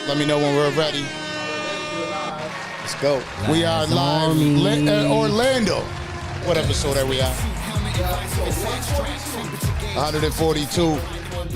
Let me know when we're ready. Let's go. We are live, Orlando. What episode are we at? 142.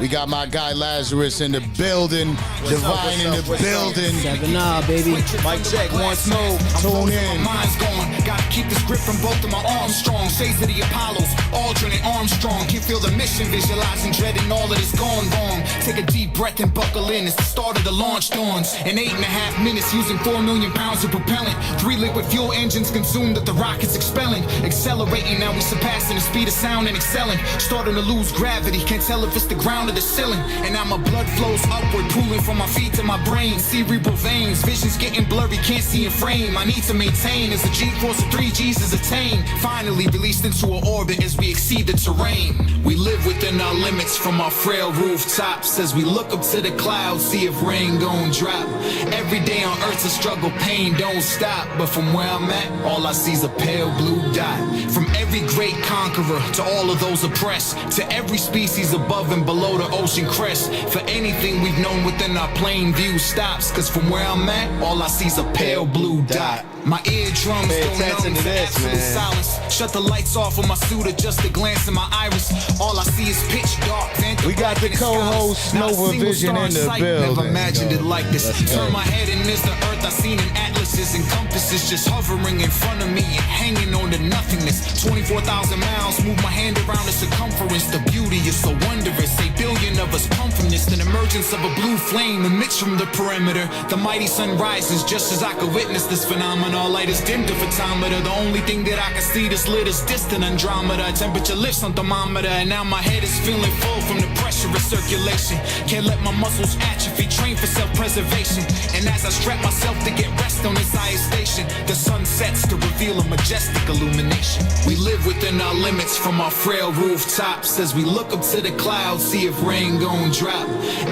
We got my guy Lazarus in the building. Divine in the building. 7-9, baby. Mic check, one smoke. Tune in. Mine's gone. Gotta keep this grip from both of my arms strong. Shades of the Apollos, Aldrin and Armstrong. Can feel the mission, visualizing, dreading all of this gone wrong. Take a deep breath and buckle in. It's the start of the launch dawns. In 8.5 minutes, using 4 million pounds of propellant. 3 liquid fuel engines consumed that the rocket's expelling. Accelerating, now we surpassing the speed of sound and excelling. Starting to lose gravity, can't tell if it's the ground or the ceiling. And now my blood flows upward, pooling from my feet to my brain. Cerebral veins, vision's getting blurry, can't see in frame. I need to maintain as the G-force of 3 G's is attained. Finally released into an orbit as we exceed the terrain. We live within our limits from our frail rooftops. As we look up to the clouds, see if rain gon' drop. Every day on earth's a struggle, pain don't stop. But from where I'm at, all I see's a pale blue dot. From every great conqueror to all of those oppressed, to every species above and below the ocean crest. For anything we've known within our plain view stops. Cause from where I'm at, all I see's a pale blue dot. My eardrums go numb to absolute silence. Shut the lights off of my suit, adjust the glance in my iris. All I see is pitch dark. We got the co-host Nova Vision in the building. Never imagined it like this. Turn my head and there's the earth I seen in atlases and compasses, just hovering in front of me and hanging on to nothingness. 24,000 miles, move my hand around the circumference. The beauty is so wondrous. 8 billion of us come from this. An emergence of a blue flame emits from the perimeter. The mighty sun rises just as I could witness this phenomenon. Light is dim to photometer. The only thing that I can see that's lit is distant Andromeda. Temperature lifts on thermometer, and now my head is feeling full from the pressure of circulation. Can't let my muscles atrophy, train for self-preservation. And as I strap myself to get rest on this IS station, the sun sets to reveal a majestic illumination. We live within our limits from our frail rooftops. As we look up to the clouds, see if rain gon' drop.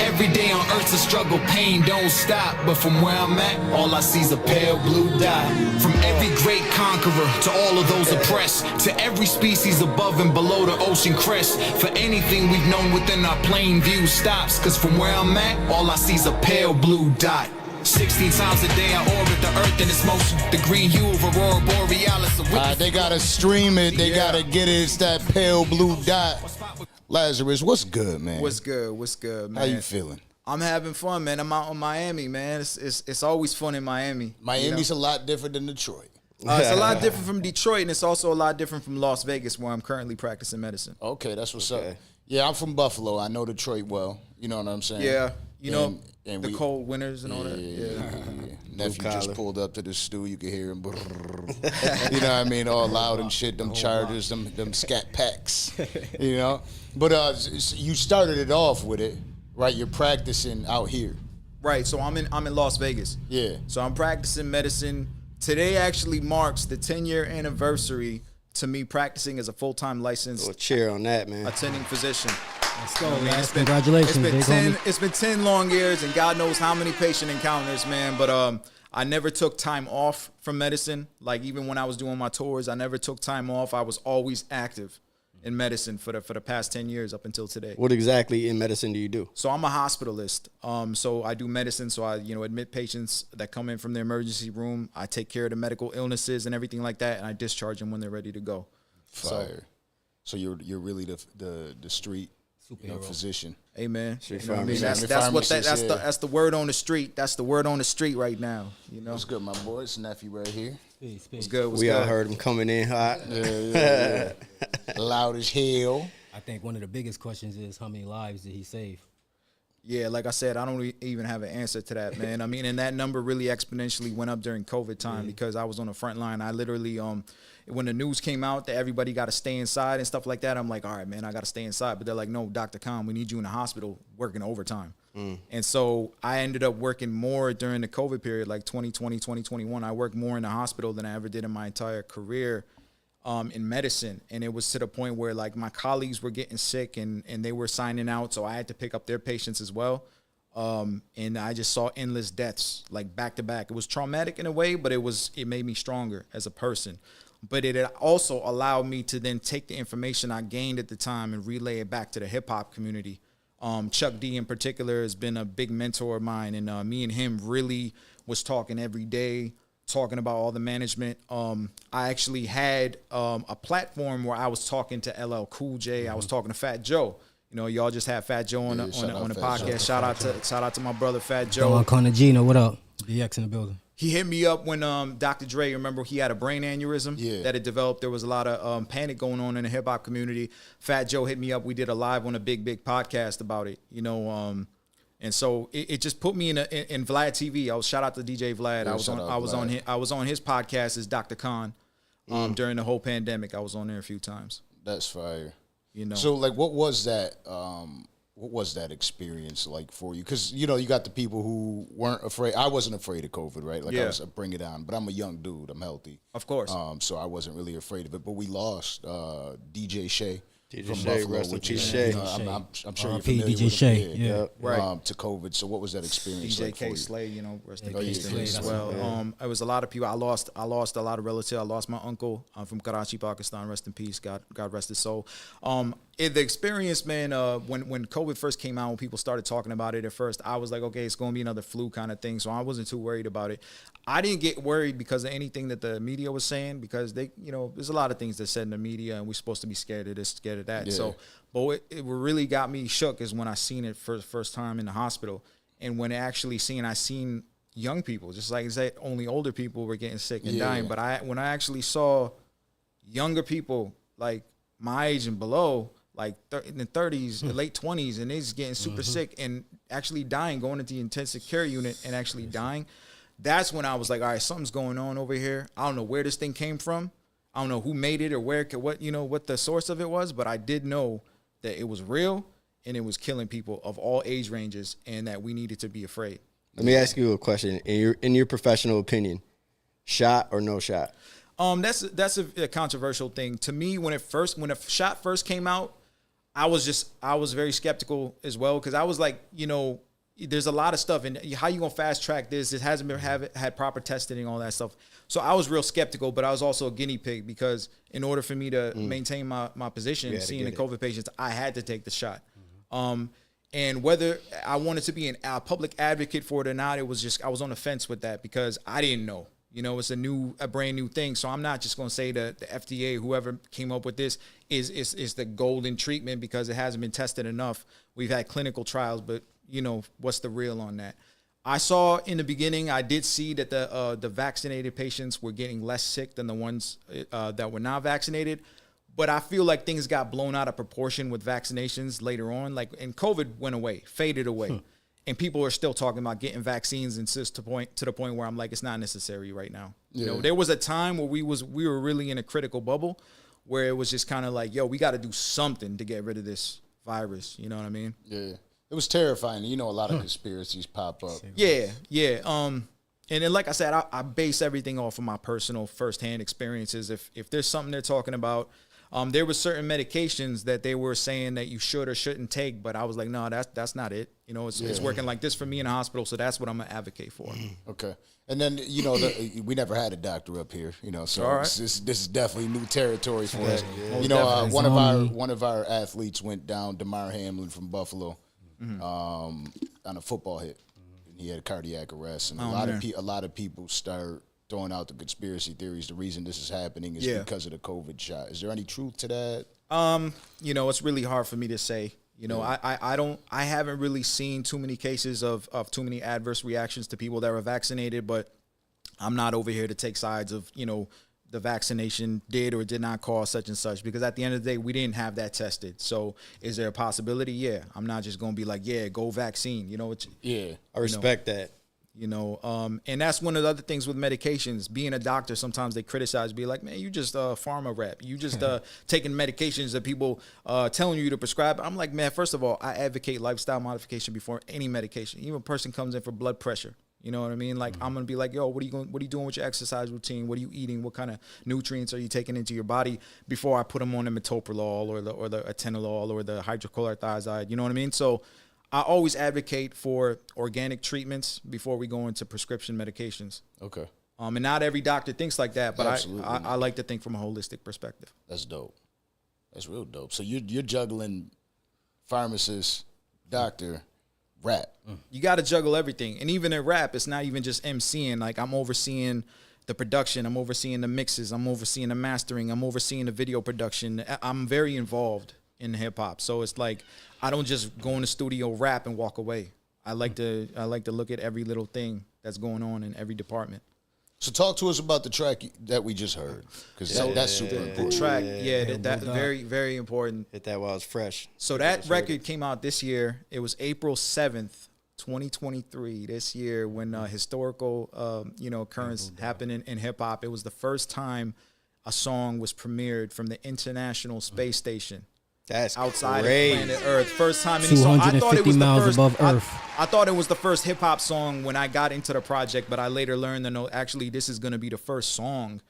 Every day on earth's a struggle, pain don't stop. But from where I'm at, all I see's a pale blue dot. From every great conqueror to all of those oppressed, to every species above and below the ocean crest. For anything we've known within our plain view stops. Cause from where I'm at, all I see's a pale blue dot. 16 times a day I orbit the earth in its motion. The green hue of aurora borealis. They gotta stream it. They gotta get it. It's that pale blue dot. Lazarus, what's good, man? What's good? What's good, man? How you feeling? I'm having fun, man. I'm out in Miami, man. It's always fun in Miami. Miami's a lot different than Detroit. It's a lot different from Detroit, and it's also a lot different from Las Vegas, where I'm currently practicing medicine. Okay, that's what's up. Yeah, I'm from Buffalo. I know Detroit well. You know what I'm saying? Yeah, you know the cold winters and all that. Yeah. Nephew just pulled up to the stew. You could hear him. You know what I mean? All loud and shit. Them chargers, them scat packs. You know? But you started it off with it. Right, you're practicing out here. Right, so I'm in Las Vegas. Yeah. So I'm practicing medicine. Today actually marks the 10-year anniversary to me practicing as a full-time licensed. Well, cheer on that, man. Attending physician. Let's go, man. Congratulations, big homie. It's been 10 long years, and God knows how many patient encounters, man. But I never took time off from medicine. Like even when I was doing my tours, I never took time off. I was always active in medicine for the past 10 years up until today. What exactly in medicine do you do? So I'm a hospitalist. So I do medicine. So I admit patients that come in from the emergency room. I take care of the medical illnesses and everything like that, and I discharge them when they're ready to go. Fire. So you're really the street physician. Amen. Street you know what I mean? That's the word on the street. That's the word on the street right now. You know. What's good, my boy? It's nephew right here. Peace. What's good? We all heard him coming in hot. Yeah. Loud as hell. I think one of the biggest questions is how many lives did he save? Yeah, like I said, I don't even have an answer to that, man. I mean, and that number really exponentially went up during COVID time because I was on the front line. I literally, when the news came out that everybody got to stay inside and stuff like that, I'm like, all right, man, I got to stay inside. But they're like, no, Dr. Khan, we need you in the hospital working overtime. And so I ended up working more during the COVID period, like 2020, 2021. I worked more in the hospital than I ever did in my entire career in medicine. And it was to the point where like my colleagues were getting sick and they were signing out. So I had to pick up their patients as well. And I just saw endless deaths like back to back. It was traumatic in a way, but it made me stronger as a person. But it also allowed me to then take the information I gained at the time and relay it back to the hip hop community. Chuck D in particular has been a big mentor of mine, and me and him really was talking every day, talking about all the management. I actually had a platform where I was talking to LL Cool J. I was talking to Fat Joe. You know, y'all just had Fat Joe on the podcast. Shout out to my brother Fat Joe. Don Carnegino, what up? BX in the building. He hit me up when Dr. Dre, remember, he had a brain aneurysm that had developed. There was a lot of panic going on in the hip-hop community. Fat Joe hit me up. We did a live on a big podcast about it, you know. And so it just put me in Vlad TV. Shout out to DJ Vlad. I was on his podcast as Dr. Khan during the whole pandemic. I was on there a few times. That's fire. You know. So like, what was that? What was that experience like for you? Because, you know, you got the people who weren't afraid. I wasn't afraid of COVID, right? Like, I was bring it on. But I'm a young dude. I'm healthy. Of course. So I wasn't really afraid of it. But we lost DJ Shay. DJ Shay, rest in peace, Shay. I'm sure you're R.I.P. familiar DJ with Shay, him. yeah. Right. To COVID. So what was that experience DJ like for K you? Slay, you know, rest in Yeah, peace to him as that's well. It was a lot of people. I lost a lot of relatives. I lost my uncle from Karachi, Pakistan. Rest in peace. God rest his soul. The experience, man, when COVID first came out, when people started talking about it at first, I was like, okay, it's going to be another flu kind of thing. So I wasn't too worried about it. I didn't get worried because of anything that the media was saying, because they, you know, there's a lot of things that said in the media, and we're supposed to be scared of this, scared of that. Yeah. So, but what really got me shook is when I seen it for the first time in the hospital, and when I seen young people, just like I said, only older people were getting sick and dying. But when I actually saw younger people like my age and below, like in the 30s, late 20s, and they're just getting super sick and actually dying, going into the intensive care unit and actually dying. That's when I was like, all right, something's going on over here. I don't know where this thing came from. I don't know who made it or what the source of it was, but I did know that it was real and it was killing people of all age ranges, and that we needed to be afraid. Let me ask you a question. In your professional opinion, shot or no shot? That's a controversial thing to me. When a shot first came out, I was very skeptical as well, because I was like, you know, there's a lot of stuff, and how you gonna fast track this? It hasn't been had proper testing and all that stuff. So I was real skeptical, but I was also a guinea pig, because in order for me to maintain my position, seeing the COVID patients, I had to take the shot. And whether I wanted to be a public advocate for it or not, I was on the fence with that, because I didn't know. You know, it's a brand new thing. So I'm not just going to say that the FDA, whoever came up with this, is the golden treatment, because it hasn't been tested enough. We've had clinical trials, but, you know, what's the real on that? I saw in the beginning, I did see that the vaccinated patients were getting less sick than the ones that were not vaccinated. But I feel like things got blown out of proportion with vaccinations later on. Like, and COVID went away, faded away. And people are still talking about getting vaccines, and to the point where I'm like, it's not necessary right now. You know, there was a time where we were really in a critical bubble, where it was just kind of like, yo, we got to do something to get rid of this virus. You know what I mean? Yeah. It was terrifying. You know, a lot of conspiracies pop up. Yeah. And then, like I said, I base everything off of my personal firsthand experiences. If there's something they're talking about, there were certain medications that they were saying that you should or shouldn't take, but I was like, no, that's not it. You know, it's working like this for me in the hospital, so that's what I'm gonna advocate for. Okay. And then, you know, we never had a doctor up here, you know, so this is definitely new territory for us. Yeah. You know, one of our athletes went down, DeMar Hamlin from Buffalo, on a football hit. He had a cardiac arrest, and a lot of people start throwing out the conspiracy theories. The reason this is happening is because of the COVID shot. Is there any truth to that? You know, it's really hard for me to say. You know, I haven't really seen too many cases of too many adverse reactions to people that were vaccinated, but I'm not over here to take sides of, you know, the vaccination did or did not cause such and such, because at the end of the day, we didn't have that tested. So is there a possibility? Yeah. I'm not just going to be like, yeah, go vaccine. You know, I respect that. You know, and that's one of the other things with medications. Being a doctor, sometimes they criticize, be like, man, you just a pharma rep. You just taking medications that people telling you to prescribe. I'm like, man, first of all, I advocate lifestyle modification before any medication. Even a person comes in for blood pressure. You know what I mean? Like, I'm going to be like, yo, what are you doing with your exercise routine? What are you eating? What kind of nutrients are you taking into your body before I put them on the metoprolol or the atenolol or the hydrochlorothiazide? You know what I mean? So I always advocate for organic treatments before we go into prescription medications. Okay. And not every doctor thinks like that, but I like to think from a holistic perspective. That's dope. That's real dope. So you're juggling pharmacists, doctor, rap. You got to juggle everything. And even in rap, it's not even just MCing. Like, I'm overseeing the production. I'm overseeing the mixes. I'm overseeing the mastering. I'm overseeing the video production. I'm very involved in hip hop. So it's like, I don't just go in the studio, rap, and walk away. I like to look at every little thing that's going on in every department. So talk to us about the track that we just heard, because that's super important. The track, that very, very important. Hit that while it's fresh. So that record came out this year. It was April 7th, 2023. This year, when historical, occurrence happened in hip hop. It was the first time a song was premiered from the International Space Station. That's outside crazy. of planet Earth. First time any 250 miles above Earth. I thought it was the first hip hop song when I got into the project, but I later learned that no, actually this is going to be the first song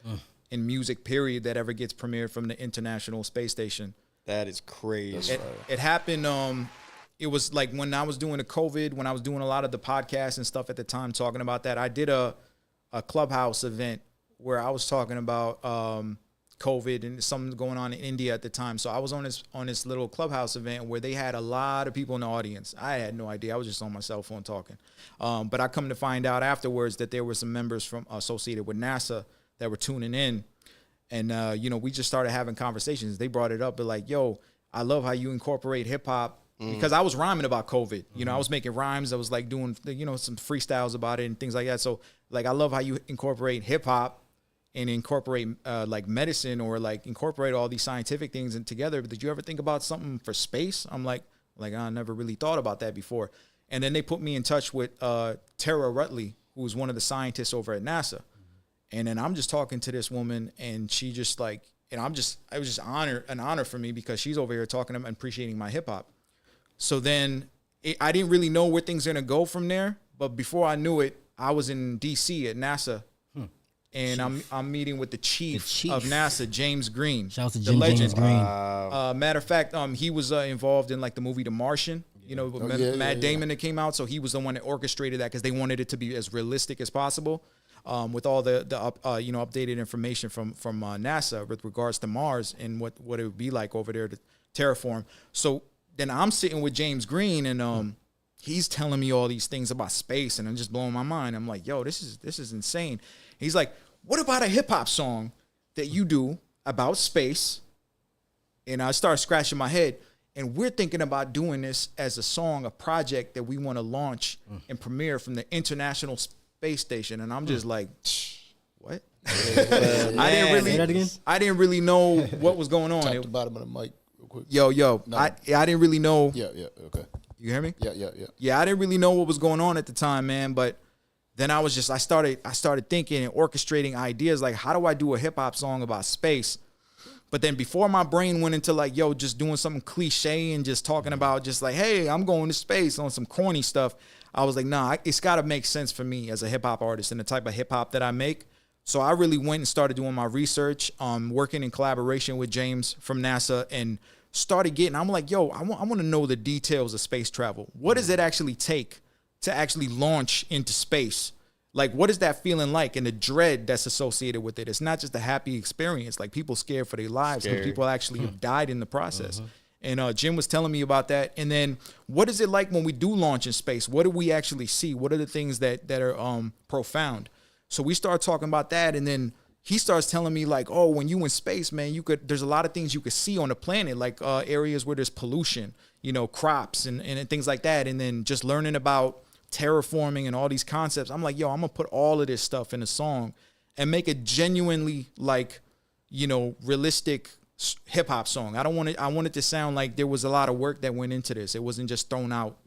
in music period that ever gets premiered from the International Space Station. That is crazy. It happened. It was like when I was doing the COVID, when I was doing a lot of the podcasts and stuff at the time, talking about that. I did a Clubhouse event where I was talking about COVID and something going on in India at the time. So I was on this little Clubhouse event where they had a lot of people in the audience. I had no idea. I was just on my cell phone talking. But I come to find out afterwards that there were some members from associated with NASA that were tuning in. And, we just started having conversations. They brought it up, but like, yo, I love how you incorporate hip hop. Because I was rhyming about COVID. I was making rhymes. I was like doing, some freestyles about it and things like that. So like, I love how you incorporate hip hop and incorporate like medicine or like incorporate all these scientific things together. But did you ever think about something for space? I'm like I never really thought about that before. And then they put me in touch with Tara Rutley, who was one of the scientists over at NASA. And then I'm just talking to this woman, and she just like, and it was just an honor for me because she's over here talking and appreciating my hip hop. So then I didn't really know where things are gonna go from there. But before I knew it, I was in DC at NASA. And I'm meeting with the chief of NASA, James Green. Shout out to the legend. James Green. Matter of fact, he was involved in like the movie The Martian. Matt Damon that came out. So he was the one that orchestrated that because they wanted it to be as realistic as possible, with all the updated information from NASA with regards to Mars and what it would be like over there to terraform. So then I'm sitting with James Green and he's telling me all these things about space and I'm just blowing my mind. I'm like, yo, this is insane. He's like, what about a hip hop song that you do about space? And I started scratching my head. And we're thinking about doing this as a song, a project that we want to launch and premiere from the International Space Station. And I'm just like, what? I didn't really know what was going on. Tap the bottom of the mic real quick. Yo. No. I didn't really know. Yeah, okay. You hear me? Yeah. Yeah, I didn't really know what was going on at the time, man. But then I started thinking and orchestrating ideas like, how do I do a hip hop song about space? But then before my brain went into like, yo, just doing something cliche and just talking about just like, hey, I'm going to space on some corny stuff. I was like, nah, it's got to make sense for me as a hip hop artist and the type of hip hop that I make. So I really went and started doing my research, working in collaboration with James from NASA and started getting, I'm like, yo, I want to know the details of space travel. What does it actually take to actually launch into space? Like, what is that feeling like and the dread that's associated with it? It's not just a happy experience. Like, people scared for their lives and people actually have died in the process. And Jim was telling me about that. And then what is it like when we do launch in space? What do we actually see? What are the things that are profound? So we start talking about that. And then he starts telling me like, oh, when you in space, man, there's a lot of things you could see on the planet, like areas where there's pollution, crops and things like that. And then just learning about terraforming and all these concepts. I'm like, yo, I'm gonna put all of this stuff in a song and make it genuinely like, realistic hip hop song. I want it to sound like there was a lot of work that went into this. It wasn't just thrown out,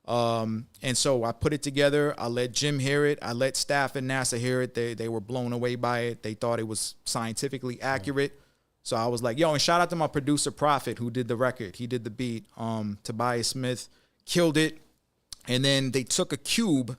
and so I put it together. I let Jim hear it. I let staff at NASA hear it. They were blown away by it. They thought it was scientifically accurate. So I was like, yo, and shout out to my producer Prophet who did the record. He did the beat. Tobias Smith killed it. And then they took a cube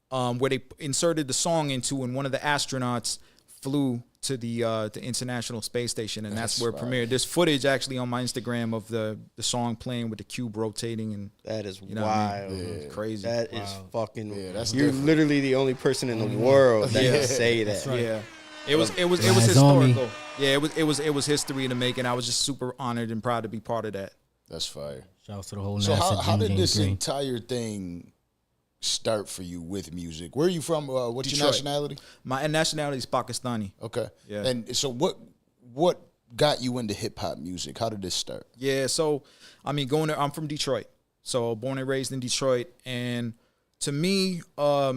where they inserted the song into, and one of the astronauts flew to the International Space Station, and that's where it premiered. There's footage actually on my Instagram of the song playing with the cube rotating, and that is wild. I mean? It's crazy. That is fucking. Yeah, that's you're different. Literally the only person in the world that can say that. Right. Yeah, it was historical. Yeah, it was history to make, and I was just super honored and proud to be part of that. That's fire. Shout out to the whole So NASA how did Jim this James Green. entire thing start for you with music? Where are you from? What's your Detroit. nationality? My nationality is Pakistani. Okay. Yeah. And so what got you into hip hop music? How did this start? Yeah, so I mean, I'm from Detroit, so born and raised in Detroit, and to me, I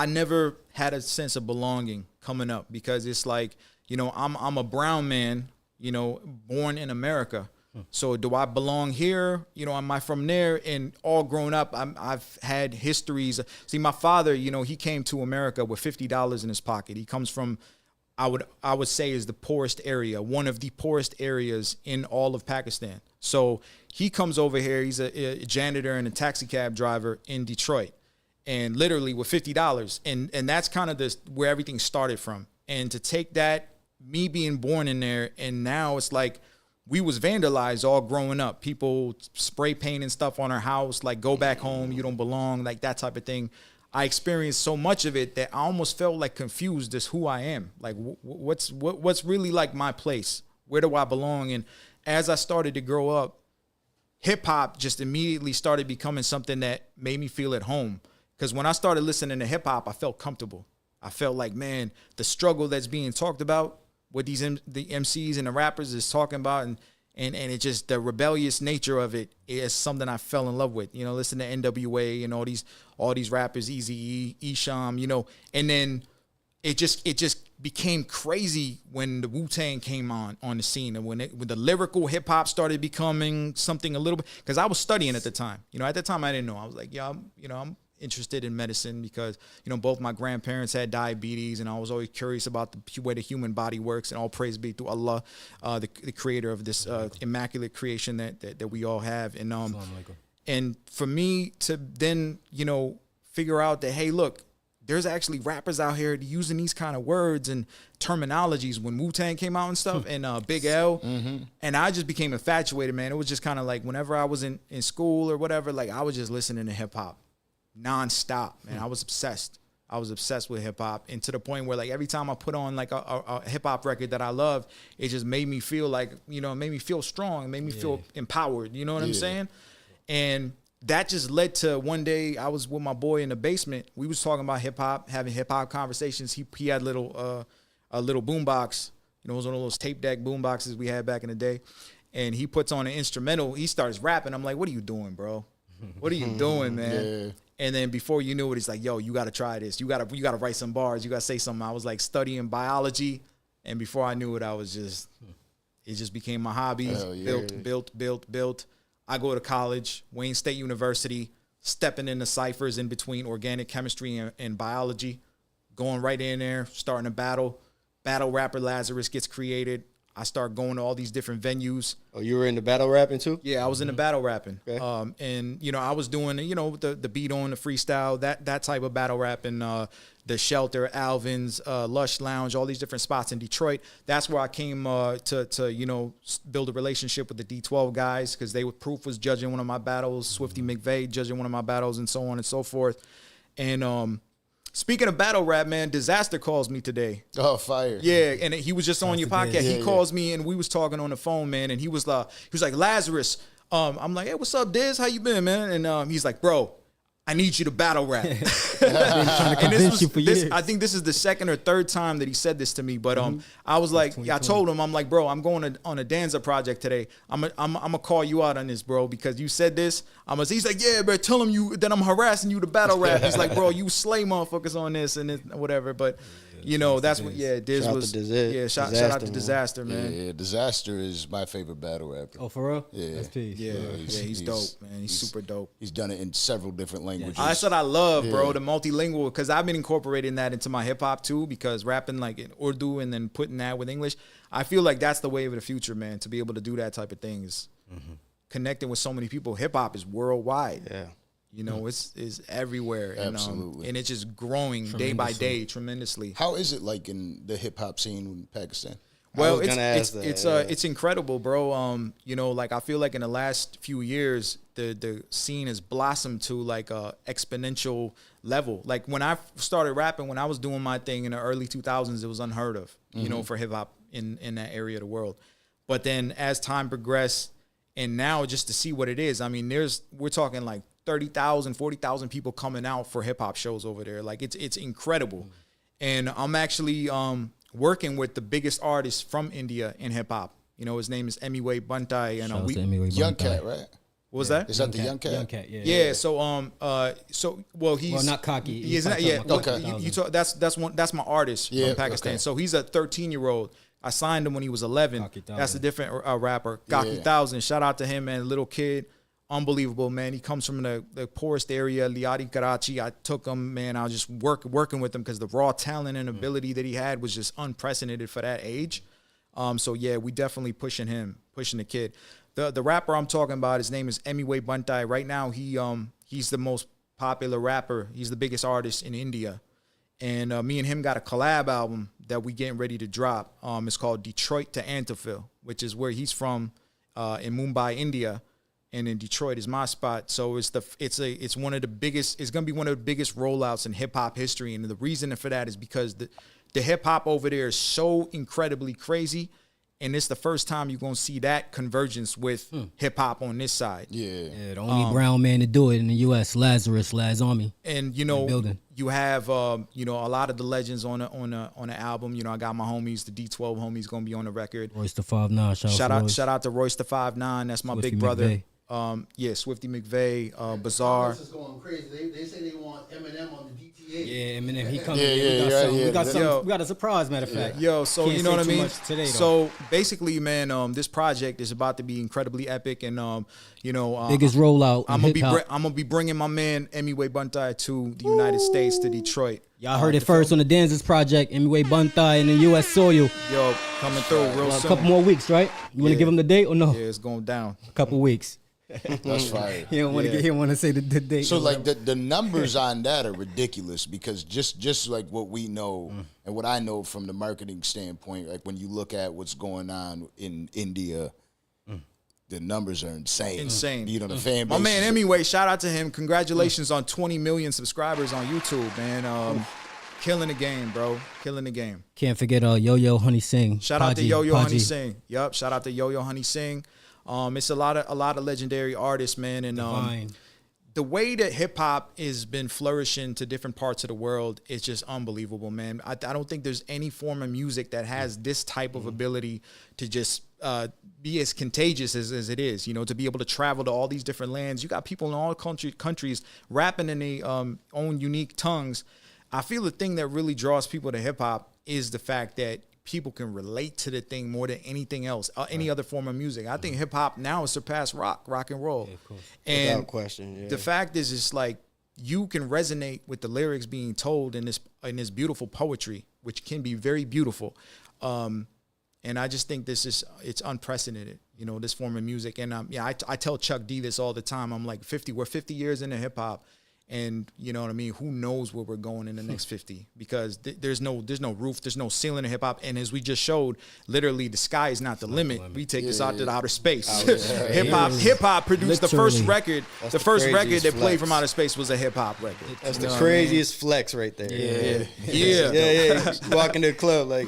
never had a sense of belonging coming up because it's like, you know, I'm a brown man, you know, born in America. So do I belong here? You know, am I from there? And all grown up, I've had histories. See, my father, you know, he came to America with $50 in his pocket. He comes from, I would say, is the poorest area, one of the poorest areas in all of Pakistan. So he comes over here. He's a janitor and a taxi cab driver in Detroit, and literally with $50. And that's kind of where everything started from. And to take that, me being born in there, and now it's like, we was vandalized all growing up. People spray painting stuff on our house, like go back home, you don't belong, like that type of thing. I experienced so much of it that I almost felt like confused as who I am. Like what's really like my place? Where do I belong? And as I started to grow up, hip hop just immediately started becoming something that made me feel at home. Because when I started listening to hip hop, I felt comfortable. I felt like, man, the struggle that's being talked about, what the MCs and the rappers is talking about, and it just, the rebellious nature of it is something I fell in love with. You know, listen to NWA and all these rappers, Eazy-E, Esham, you know, and then it just became crazy when the Wu-Tang came on the scene, and when the lyrical hip hop started becoming something a little bit, because I was studying at the time. You know, at the time I didn't know. I was like, yeah, I'm interested in medicine because, you know, both my grandparents had diabetes, and I was always curious about the way the human body works, and all praise be to Allah, the creator of this immaculate creation that we all have. And for me to then, you know, figure out that, hey, look, there's actually rappers out here using these kind of words and terminologies when Wu-Tang came out and stuff, and Big L. And I just became infatuated, man. It was just kind of like whenever I was in school or whatever, like I was just listening to hip hop nonstop, man. I was obsessed. I was obsessed with hip hop, and to the point where, like, every time I put on like a hip hop record that I love, it just made me feel like, you know, it made me feel strong, it made me feel empowered. You know what I'm saying? And that just led to one day I was with my boy in the basement. We was talking about hip hop, having hip hop conversations. He had a little boombox. You know, it was one of those tape deck boomboxes we had back in the day. And he puts on an instrumental. He starts rapping. I'm like, what are you doing, bro? What are you doing, man? Yeah. And then before you knew it, he's like, yo, you got to try this. You got to write some bars. You got to say something. I was like studying biology. And before I knew it, it just became my hobby. Built. I go to college, Wayne State University, stepping into ciphers in between organic chemistry and biology, going right in there, starting a battle. Battle rapper Lazarus gets created. I start going to all these different venues. Oh, you were into battle rapping too? Yeah, I was into battle rapping. Okay. And, you know, I was doing, you know, the beat on, the freestyle, that type of battle rapping, the Shelter, Alvin's, Lush Lounge, all these different spots in Detroit. That's where I came to you know, build a relationship with the D12 guys, because Proof was judging one of my battles, Swifty McVeigh judging one of my battles, and so on and so forth. And speaking of battle rap, man, Dizaster calls me today. Oh, fire. Yeah, and he was just on your podcast. He calls me, and we was talking on the phone, man, and he was like, Lazarus. I'm like, hey, what's up, Diz? How you been, man? And he's like, bro, I need you to battle rap. And I think this is the second or third time that he said this to me. But I was like, I told him, I'm like, bro, I'm going on a Danza project today. I'm gonna call you out on this, bro, because you said this. He's like, yeah, bro, tell him that I'm harassing you to battle rap. He's like, bro, you slay motherfuckers on this and whatever. But you know, that's what, Diz was. Shout out to Dizaster, man. Yeah, Dizaster is my favorite battle rapper. Oh, for real? Yeah. That's peace. Yeah, he's dope, man. He's super dope. He's done it in several different languages. That's what I love, bro, the multilingual, because I've been incorporating that into my hip-hop, too, because rapping, like, in Urdu and then putting that with English, I feel like that's the wave of the future, man, to be able to do that type of things. Connecting with so many people. Hip-hop is worldwide. Yeah. You know, it's everywhere. Absolutely. And it's just growing day by day tremendously. How is it like in the hip hop scene in Pakistan? Well, it's incredible, bro. You know, like I feel like in the last few years, the scene has blossomed to like a exponential level. Like when I started rapping, when I was doing my thing in the early 2000s, it was unheard of, you know, for hip hop in that area of the world. But then as time progressed, And now just to see what it is, I mean, we're talking like 30,000, 40,000 people coming out for hip hop shows over there. Like it's incredible. And I'm actually working with the biggest artist from India in hip hop. You know, his name is Emiway Bandai, and Young Cat, right? What was that? Is that the Young Cat? Young Cat, yeah. Yeah. He's not cocky. He's not. Yeah. Okay. You talk. That's my artist from Pakistan. Okay. So he's a 13-year-old. I signed him when he was 11. That's a different rapper. Gaki 1000. Shout out to him, man. Little kid. Unbelievable, man. He comes from the poorest area, Liadi, Karachi. I took him, man. I was just working with him because the raw talent and ability that he had was just unprecedented for that age. So yeah, we definitely pushing the kid. The rapper I'm talking about, his name is Emiway Bandai. Right now, he's the most popular rapper. He's the biggest artist in India. And me and him got a collab album that we getting ready to drop. It's called Detroit to Antop, which is where he's from in Mumbai, India. And in Detroit is my spot. So it's one of the biggest, it's gonna be one of the biggest rollouts in hip hop history. And the reason for that is because the hip hop over there is so incredibly crazy. And it's the first time you're gonna see that convergence with hip hop on this side. Yeah, the only brown man to do it in the US, Lazarus, Laz Army. And you have a lot of the legends on the album. You know, I got my homies, the D12 homies gonna be on the record. Royce the 5'9", shout out to Royce the 5'9", that's my Swifty big brother. McVeigh. Swifty McVeigh, Bazaar. This is going crazy. They say they want Eminem on the DTA. Yeah, Eminem, he coming. We got a surprise, matter of fact. So Can't you know what I say too mean? much today, So basically, man, this project is about to be incredibly epic, and biggest rollout. I'm gonna be bringing my man Emiway Bandai to the United States, to Detroit. Y'all heard it first on the Danza's project. Emiway Bandai in the U.S. soil. Coming through real soon. A couple more weeks, right? You want to give him the date or no? Yeah, it's going down. A couple weeks. That's fire. He don't want to say the date. So like the numbers on that are ridiculous because just like what we know and what I know from the marketing standpoint, like when you look at what's going on in India, the numbers are insane. You know, the fan base. My man Emiway, shout out to him. Congratulations on 20 million subscribers on YouTube, man. Killing the game, bro. Killing the game. Can't forget Yo-Yo Honey Singh. Shout out to Yo-Yo Honey Singh. Yup. Shout out to Yo-Yo Honey Singh. It's a lot of legendary artists, man, and the way that hip hop has been flourishing to different parts of the world is just unbelievable, man. I don't think there's any form of music that has this type of ability to just be as contagious as it is. You know, to be able to travel to all these different lands. You got people in all countries rapping in their own unique tongues. I feel the thing that really draws people to hip hop is the fact that people can relate to the thing more than anything else, any other form of music. I think hip hop now has surpassed rock and roll. Yeah, and without question, yeah. The fact is, it's like you can resonate with the lyrics being told in this beautiful poetry, which can be very beautiful. And I just think it's unprecedented, you know, this form of music. And I tell Chuck D this all the time. I'm like, we're 50 years into hip hop. And you know what I mean? Who knows where we're going in the next 50? Because there's no roof, there's no ceiling in hip hop. And as we just showed, literally the sky is not the limit. We take this out to the outer space. Hip hop produced the first record. The first record that played from outer space was a hip hop record. That's the craziest flex right there. Yeah. You walk into a club like,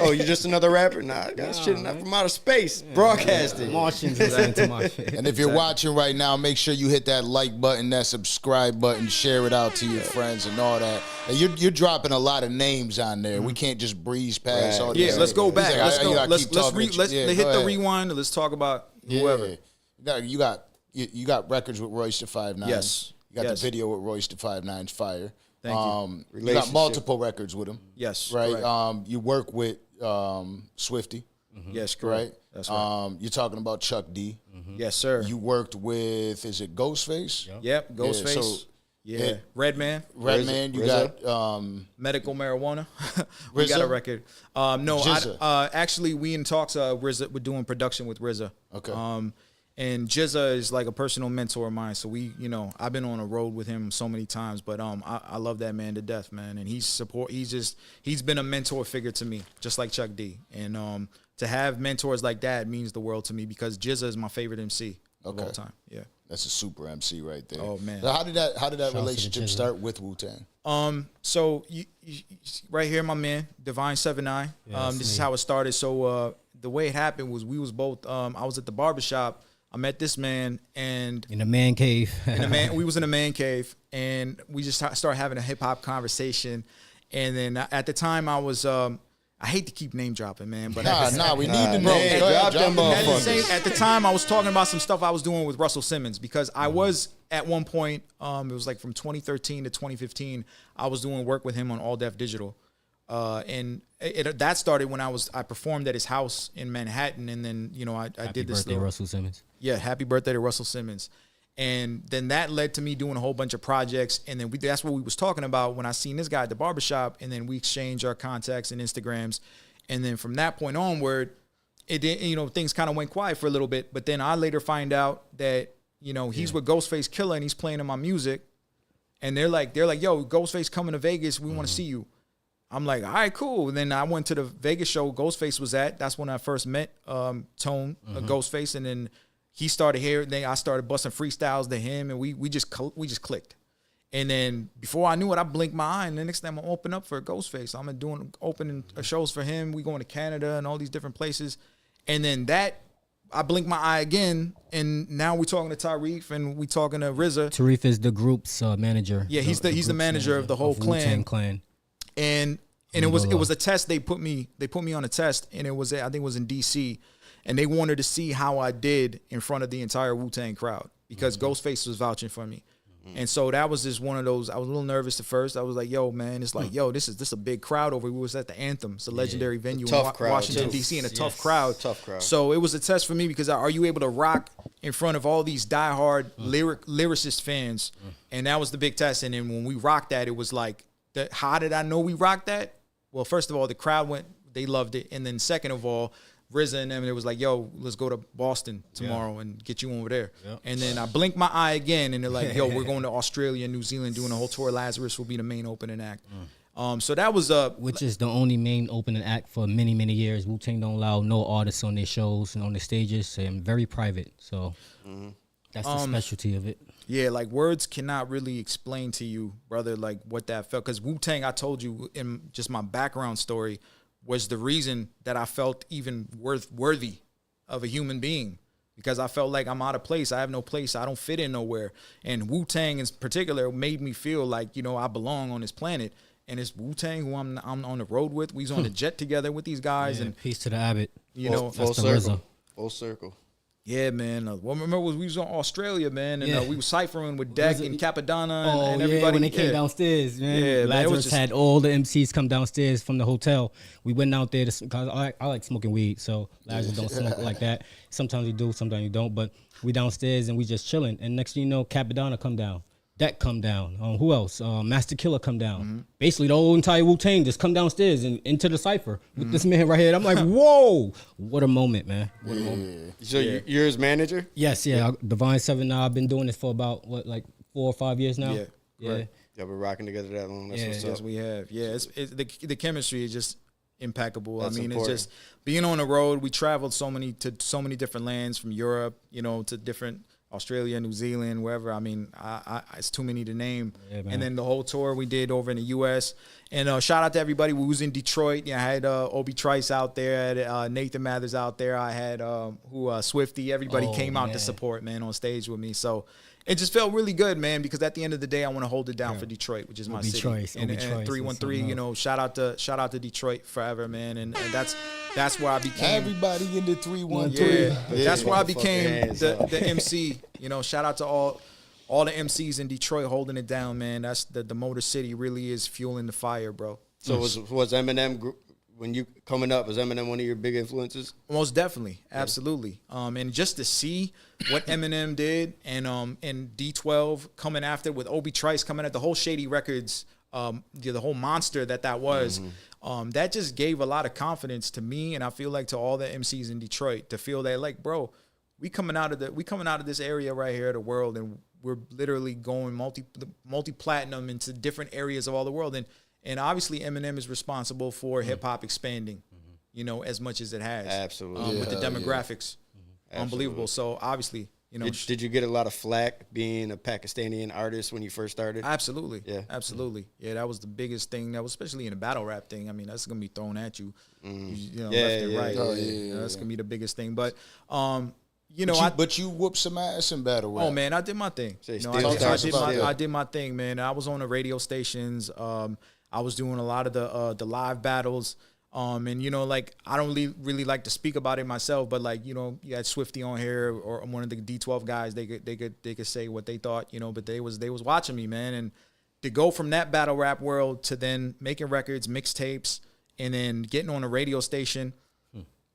oh, you're just another rapper? Nah, I got shit from outer space. Broadcasting. Martians. And if you're watching right now, make sure you hit that like button, that subscribe button. And share it out to your friends and all that. And you're dropping a lot of names on there. We can't just breeze past all these. Yeah, let's go back. Let's hit the ahead. Rewind. Let's talk about whoever. You got records with Royce the 5'9". Yes. You got the video with Royce the 5'9's Fire. Thank you. You got multiple records with him. Yes. Right. Correct. You work with Swifty. Yes, correct. Right. That's right. You're talking about Chuck D. Yes, sir. You worked with, is it Ghostface? Yep. Ghostface. Yeah. Redman. You got medical marijuana. We got a record. Actually, we in talks. We're doing production with RZA. Okay. And Jizza is like a personal mentor of mine. So I've been on a road with him so many times. But I love that man to death, man. And he's been a mentor figure to me, just like Chuck D. And to have mentors like that means the world to me because Jizza is my favorite MC of all time. Yeah. That's a super MC right there. Oh man! So how did that relationship start with Wu-Tang? So you right here, my man, Divine 79. This is how it started. So the way it happened was we was both. I was at the barbershop I met this man, and in a man cave. We was in a man cave, and we just started having a hip hop conversation. And then at the time, I was I hate to keep name dropping, man, but we need the name. Drop them motherfuckers. at the time, I was talking about some stuff I was doing with Russell Simmons, because I was at one point, it was like from 2013 to 2015, I was doing work with him on All Def Digital. And that started when I performed at his house in Manhattan, and then I did this. Happy birthday, Russell Simmons. Yeah, happy birthday to Russell Simmons. And then that led to me doing a whole bunch of projects, and then that's what we was talking about when I seen this guy at the barbershop, and then we exchanged our contacts and Instagrams, and then from that point onward, it did, things kind of went quiet for a little bit. But then I later find out that he's with Ghostface Killah and he's playing in my music, and they're like, yo, Ghostface coming to Vegas, we want to see you. I'm like, all right, cool. And then I went to the Vegas show Ghostface was at. That's when I first met Tone, Ghostface, and then he started here. Then I started busting freestyles to him, and we just clicked. And then before I knew it, I blinked my eye, and the next time I'm open up for Ghostface. I'm doing opening shows for him. We going to Canada and all these different places. And then I blinked my eye again, and now we're talking to Tariq and we talking to RZA. Tariq is the group's manager. Yeah, he's the manager of the whole Wu-Tang clan. And it was a test. They put me on a test, and I think it was in DC, and they wanted to see how I did in front of the entire Wu-Tang crowd, because Ghostface was vouching for me. And so that was just one of those. I was a little nervous at first. I was like, "Yo, man, it's like, yo, this is a big crowd over." We was at the Anthem. It's a legendary venue in Washington D.C. and a tough crowd. Tough crowd. So it was a test for me, because are you able to rock in front of all these diehard lyricist fans? And that was the big test. And then when we rocked that, it was like, how did I know we rocked that? Well, first of all, the crowd they loved it, and then second of all, RZA and them, it was like, yo, let's go to Boston tomorrow and get you over there. Yep. And then I blinked my eye again, and they're like, yo, we're going to Australia and New Zealand doing a whole tour. Lazarus will be the main opening act. So that was which is the only main opening act for many, many years. Wu-Tang don't allow no artists on their shows and on their stages. And very private. So that's the specialty of it. Yeah, like words cannot really explain to you, brother, like what that felt. Because Wu-Tang, I told you in just my background story, was the reason that I felt even worthy of a human being, because I felt like I'm out of place. I have no place. I don't fit in nowhere. And Wu-Tang in particular made me feel like, I belong on this planet. And it's Wu-Tang who I'm on the road with. We was on the jet together with these guys. And peace to the Abbott. Full circle. Full circle. Yeah, man. Remember we was on Australia, man, and we was ciphering with Deck and Capadonna and everybody. When they came downstairs, man. Yeah, Lazarus had all the MCs come downstairs from the hotel. We went out there because I like smoking weed, so Lazarus don't smoke like that. Sometimes you do, sometimes you don't. But we downstairs and we just chilling. And next thing you know, Capadonna come down. Deck come down. Who else? Master Killer come down. Basically, the whole entire Wu-Tang just come downstairs and into the cipher with this man right here. I'm like, whoa! What a moment, man! What a moment. So you're his manager? Yes, Divine 7 now. I've been doing this for about 4 or 5 years now. Yeah. Right. Y'all been rocking together that long. That's what's up. Yes, we have. Yeah, it's the chemistry is just impeccable. That's important. It's just being on the road. We traveled so many different lands, from Europe, to different Australia, New Zealand, wherever. I it's too many to name. Yeah, and then the whole tour we did over in the U.S. And shout out to everybody. We was in Detroit. I had Obi Trice out there. I had Nathan Mathers out there. I had Swifty. Everybody came out to support, man, on stage with me. So it just felt really good, man, because at the end of the day, I want to hold it down for Detroit, which is my city. And 313, shout out to Detroit forever, man. And that's where I became everybody in the 313. Yeah, that's where I became the MC. Shout out to all the MCs in Detroit holding it down, man. That's the Motor City really is fueling the fire, bro. So was Eminem, when you coming up, was Eminem one of your big influences? Most definitely, absolutely. And just to see what Eminem did, and D12 coming after with Obi Trice coming at the whole Shady Records, the whole monster that was, that just gave a lot of confidence to me, and I feel like to all the MCs in Detroit, to feel that, like, bro, we coming out of this area right here of the world, and we're literally going multi-platinum into different areas of all the world, and obviously Eminem is responsible for hip hop expanding, as much as it has. Absolutely. With the demographics. Unbelievable. So obviously, Did you get a lot of flack being a Pakistani artist when you first started? Absolutely. Yeah. Absolutely. Yeah, that was the biggest thing. That was especially in a battle rap thing. That's going to be thrown at you, left and right. Oh, that's going to be the biggest thing. But you know, but you whooped some ass in battle rap. Oh man, I did my thing. You know, I did my thing, man. I was on the radio stations. I was doing a lot of the live battles. And you know, like I don't really like to speak about it myself, but like, you know, you had Swifty on here or one of the D12 guys. They could say what they thought, you know, but they was watching me, man. And to go from that battle rap world to then making records, mixtapes, and then getting on a radio station,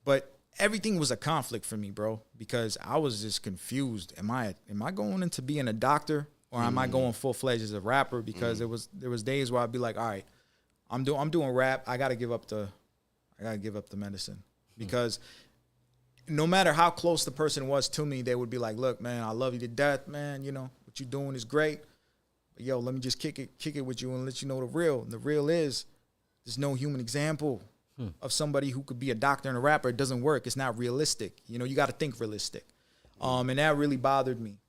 but everything was a conflict for me, bro, because I was just confused. Am I going into being a doctor or am I going full fledged as a rapper? Because there was days where I'd be like, all right, I'm doing rap. I gotta give up the medicine, because no matter how close the person was to me, they would be like, look, man, I love you to death, man. You know what you're doing is great. But yo, let me just kick it with you and let you know the real. And the real is there's no human example of somebody who could be a doctor and a rapper. It doesn't work. It's not realistic. You know, you got to think realistic. And that really bothered me.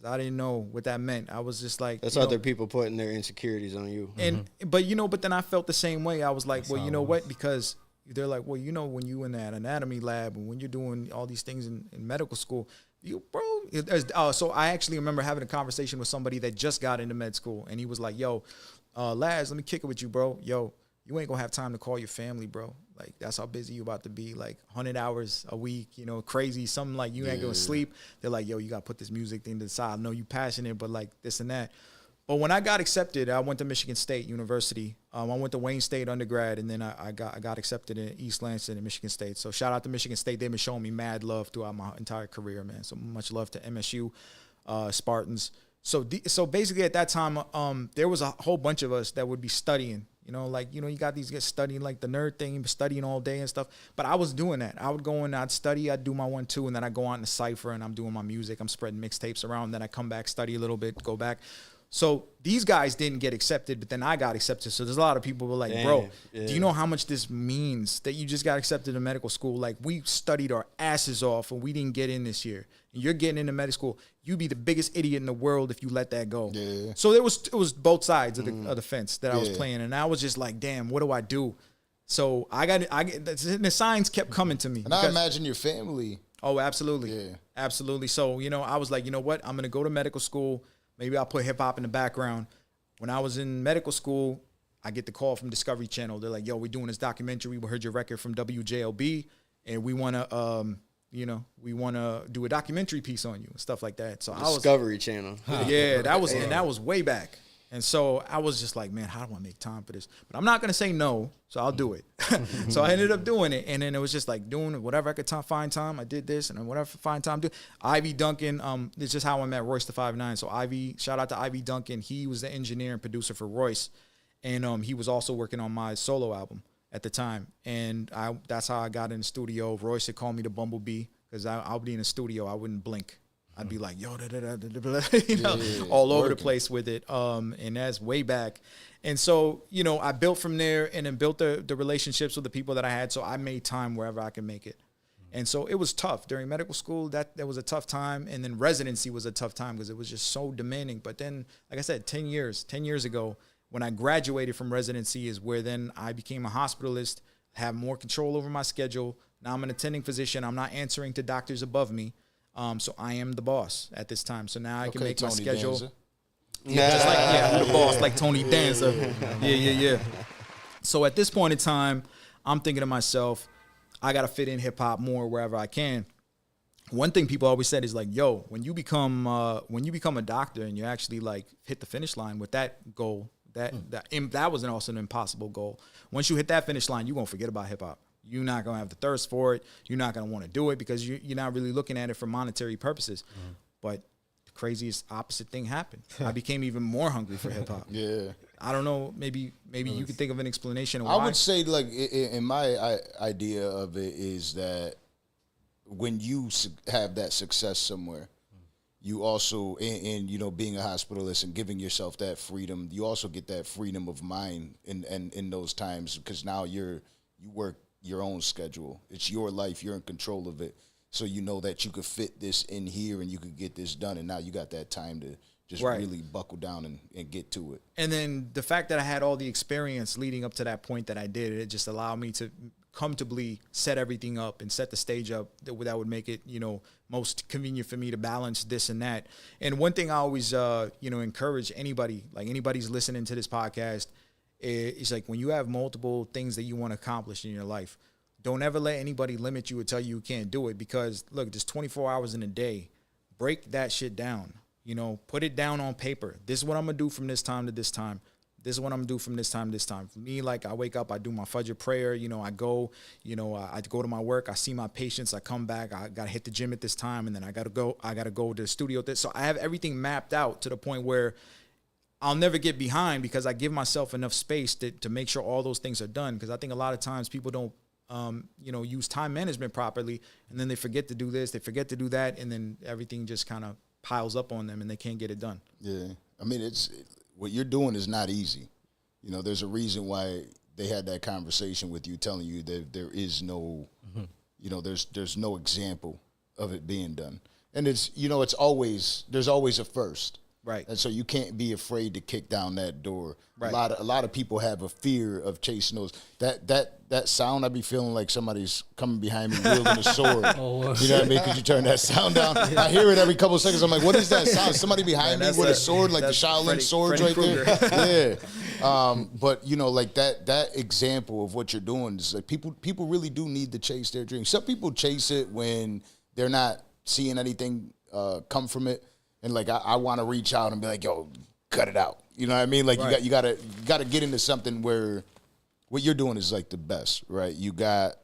I didn't know what that meant. I was just like, that's other people putting their insecurities on you. And but then I felt the same way. I was like, well, you know what? Because they're like, well, you know, when you in that anatomy lab and when you're doing all these things in medical school, so I actually remember having a conversation with somebody that just got into med school, and he was like, yo, Laz, let me kick it with you, bro. Yo, you ain't gonna have time to call your family, bro. Like, that's how busy you about to be, like 100 hours a week, you know, crazy, something like you ain't gonna sleep. They're like, yo, you gotta put this music thing to the side. I know you passionate, but like this and that. But when I got accepted, I went to Michigan State University. I went to Wayne State undergrad, and then I got accepted in East Lansing and Michigan State. So shout out to Michigan State. They've been showing me mad love throughout my entire career, man. So much love to MSU Spartans. So basically at that time, there was a whole bunch of us that would be studying. You know, like, you know, you got these guys studying like the nerd thing, studying all day and stuff. But I was doing that. I would go in, I'd study, I'd do my 1-2, and then I'd go out in the cypher and I'm doing my music. I'm spreading mixtapes around. Then I come back, study a little bit, go back. So these guys didn't get accepted, but then I got accepted. So there's a lot of people who were like, bro, do you know how much this means that you just got accepted to medical school? Like, we studied our asses off and we didn't get in this year. And you're getting into medical school. You'd be the biggest idiot in the world if you let that go. Yeah. So it was both sides of the fence that I was playing. And I was just like, damn, what do I do? So the signs kept coming to me. And I imagine your family. Oh, absolutely. Yeah. Absolutely. So, you know, I was like, you know what? I'm going to go to medical school. Maybe I'll put hip hop in the background. When I was in medical school, I get the call from Discovery Channel. They're like, yo, we're doing this documentary. We heard your record from WJLB, and we want to, do a documentary piece on you and stuff like that. So Discovery Channel. Yeah, that was way back. And so I was just like, man, how do I make time for this? But I'm not going to say no, so I'll do it. So I ended up doing it. And then it was just like doing whatever I could find time. I did this, and then whatever find time to do. Ivy Duncan, it's just how I met Royce the 5'9". So shout out to Ivy Duncan. He was the engineer and producer for Royce. And he was also working on my solo album at the time. And that's how I got in the studio. Royce had called me the Bumblebee, because I'll be in the studio. I wouldn't blink. I'd be like, yo, all over the place with it. And that's way back. And so, you know, I built from there, and then built the relationships with the people that I had. So I made time wherever I could make it. And so it was tough during medical school. That was a tough time. And then residency was a tough time because it was just so demanding. But then, like I said, 10 years ago, when I graduated from residency is where then I became a hospitalist, have more control over my schedule. Now I'm an attending physician. I'm not answering to doctors above me. So I am the boss at this time. So now I can make my schedule. Danza. Yeah, just like, I'm the boss, like Tony Danza. Yeah. So at this point in time, I'm thinking to myself, I got to fit in hip hop more wherever I can. One thing people always said is like, yo, when you become a doctor and you actually like hit the finish line with that goal, that was also an impossible goal. Once you hit that finish line, you're going to forget about hip hop. You're not going to have the thirst for it. You're not going to want to do it because you're not really looking at it for monetary purposes. Mm-hmm. But the craziest opposite thing happened. I became even more hungry for hip hop. Yeah. I don't know. Maybe you could think of an explanation of why. I would say, like, in my idea of it is that when you have that success somewhere, you also, in being a hospitalist and giving yourself that freedom, you also get that freedom of mind in those times, because now you work your own schedule. It's your life. You're in control of it. So you know that you could fit this in here and you could get this done. And now you got that time to just really buckle down and get to it. And then the fact that I had all the experience leading up to that point that I did, it just allowed me to comfortably set everything up and set the stage up that would make it, you know, most convenient for me to balance this and that. And one thing I always, you know, encourage anybody, like anybody's listening to this podcast, is like when you have multiple things that you want to accomplish in your life, don't ever let anybody limit you or tell you can't do it, because look, there's 24 hours in a day. Break that shit down. You know, put it down on paper. This is what I'm going to do from this time to this time. This is what I'm going to do from this time to this time. For me, like, I wake up, I do my Fajr prayer. You know, I go, you know, I go to my work. I see my patients. I come back. I got to hit the gym at this time. And then I got to go to the studio. So I have everything mapped out to the point where I'll never get behind, because I give myself enough space to make sure all those things are done. Because I think a lot of times people don't, you know, use time management properly, and then they forget to do this, they forget to do that, and then everything just kind of piles up on them and they can't get it done. Yeah. I mean, what you're doing is not easy. You know, there's a reason why they had that conversation with you, telling you that there is no, you know, there's no example of it being done. And it's, you know, there's always a first. Right. And so you can't be afraid to kick down that door. Right. A lot of people have a fear of chasing those. That sound, I be feeling like somebody's coming behind me wielding a sword. You know what I mean? Because you turn that sound down. I hear it every couple of seconds. I'm like, what is that sound? Somebody behind me with a sword, like the Shaolin swords right there? Yeah. But, you know, like that example of what you're doing is like people really do need to chase their dreams. Some people chase it when they're not seeing anything come from it. And like I want to reach out and be like, yo, cut it out. You know what I mean? Like you gotta get into something where what you're doing is like the best, right? You got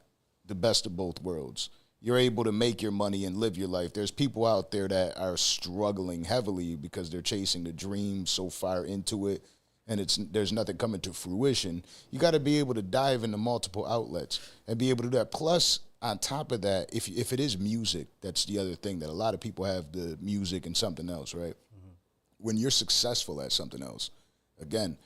the best of both worlds. You're able to make your money and live your life. There's people out there that are struggling heavily because they're chasing the dream so far into it, and there's nothing coming to fruition. You got to be able to dive into multiple outlets and be able to do that. Plus, on top of that, if it is music, that's the other thing that a lot of people have, the music and something else, right? Mm-hmm. When you're successful at something else, again,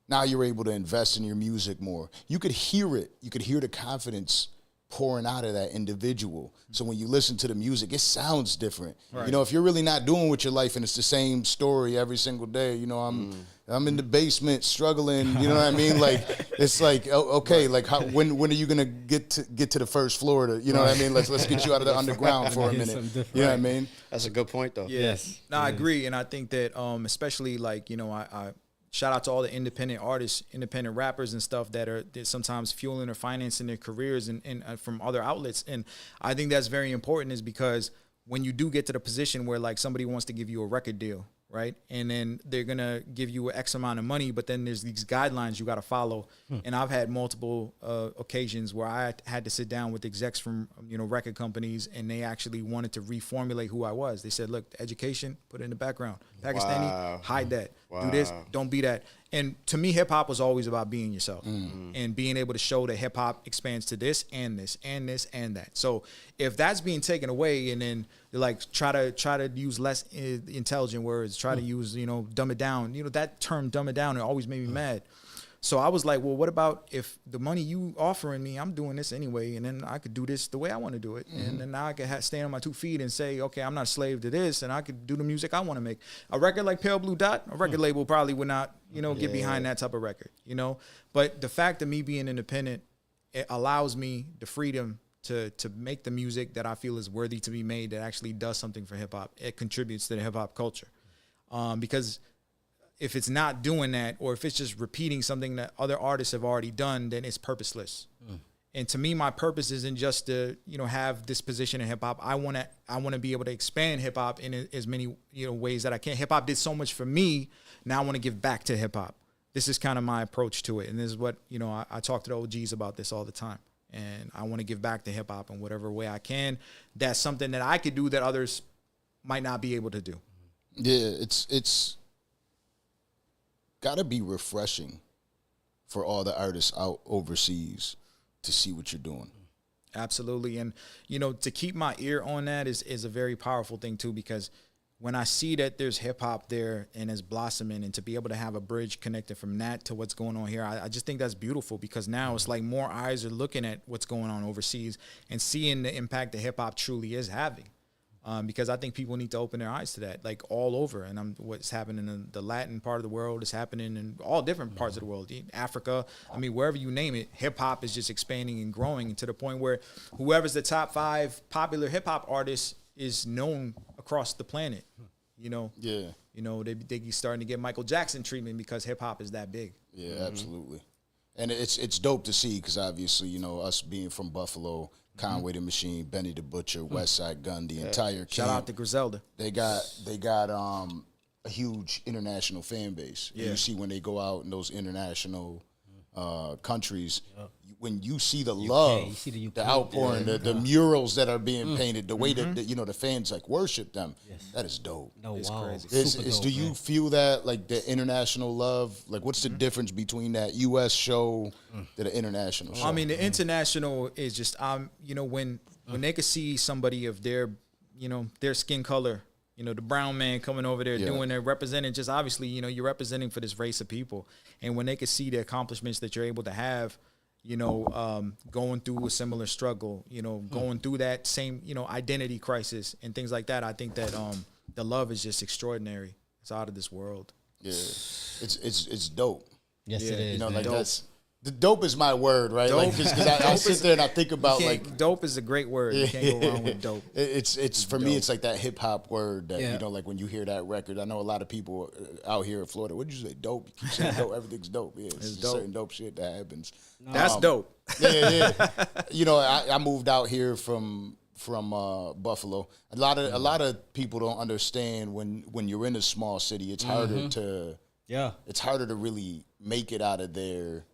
now you're able to invest in your music more. You could hear it. You could hear the confidence pouring out of that individual. So when you listen to the music, it sounds different. Right. You know, if you're really not doing with your life and it's the same story every single day, you know, I'm in the basement struggling, you know what I mean? Like, it's like, okay, like when are you gonna get to the first floor to, you know what I mean? Let's get you out of the underground for a minute. You know what I mean? That's a good point though. Yes. No, I agree. And I think that especially like, you know, I shout out to all the independent artists, independent rappers and stuff that are sometimes fueling or financing their careers and from other outlets. And I think that's very important, is because when you do get to the position where like somebody wants to give you a record deal, right? And then they're going to give you X amount of money, but then there's these guidelines you got to follow. And I've had multiple occasions where I had to sit down with execs from, you know, record companies, and they actually wanted to reformulate who I was. They said, look, the education, put it in the background. Pakistani, hide that. Do this, don't be that. And to me, hip-hop was always about being yourself and being able to show that hip-hop expands to this and this and this and that. So if that's being taken away, and then they're like, try to use less intelligent words, try to use, you know, dumb it down. You know, that term dumb it down, it always made me mad. So I was like, well, what about if the money you offering me, I'm doing this anyway, and then I could do this the way I want to do it. And then now I could stand on my 2 feet and say, okay, I'm not a slave to this, and I could do the music I want to make. A record like Pale Blue Dot, a record label probably would not, you know, get behind that type of record, you know. But the fact of me being independent, it allows me the freedom to make the music that I feel is worthy to be made, that actually does something for hip-hop. It contributes to the hip-hop culture. Because if it's not doing that, or if it's just repeating something that other artists have already done, then it's purposeless. And to me, my purpose isn't just to, you know, have this position in hip hop. I want to be able to expand hip hop in as many, you know, ways that I can. Hip hop did so much for me. Now I want to give back to hip hop. This is kind of my approach to it. And this is what, you know, I talk to the OGs about this all the time. And I want to give back to hip hop in whatever way I can. That's something that I could do that others might not be able to do. Yeah, it's got to be refreshing for all the artists out overseas to see what you're doing. Absolutely. And, you know, to keep my ear on that is a very powerful thing too, because when I see that there's hip hop there and it's blossoming, and to be able to have a bridge connected from that to what's going on here, I just think that's beautiful, because now it's like more eyes are looking at what's going on overseas and seeing the impact that hip hop truly is having. Because I think people need to open their eyes to that, like all over. And what's happening in the Latin part of the world is happening in all different parts of the world. Africa, I mean, wherever you name it, hip hop is just expanding and growing to the point where whoever's the top 5 popular hip hop artists is known across the planet. You know, they starting to get Michael Jackson treatment because hip hop is that big. Yeah, absolutely. And it's dope to see because obviously, you know, us being from Buffalo, Conway the Machine, Benny the Butcher, West Side Gun, the entire camp. Shout out to Griselda. They got a huge international fan base. Yeah. You see when they go out in those international countries, when you see the love, you see the outpouring, the murals that are being painted, the way that you know the fans like worship them, that is dope. It's crazy. Do you feel that like the international love? Like, what's the difference between that U.S. show to the international show? I mean, the international is just you know, when they could see somebody of their, you know, their skin color. You know, the brown man coming over there doing their representing, just obviously, you know, you're representing for this race of people. And when they can see the accomplishments that you're able to have, you know, going through a similar struggle, you know, going through that same, you know, identity crisis and things like that, I think that the love is just extraordinary. It's out of this world. Yeah, it's dope. Yes, it is. You know, like dope. that's. The dope is my word, right? Dope. Like, because I sit there and I think about like dope is a great word. You can't go wrong with dope. It's for me. It's like that hip hop word that you know, like when you hear that record. I know a lot of people out here in Florida. What did you say? Dope. You keep saying dope. Everything's dope. Yeah, it's dope. Certain dope shit that happens. That's dope. Yeah. You know, I moved out here from Buffalo. A lot of people don't understand when you're in a small city. It's harder to It's harder to really make it out of there.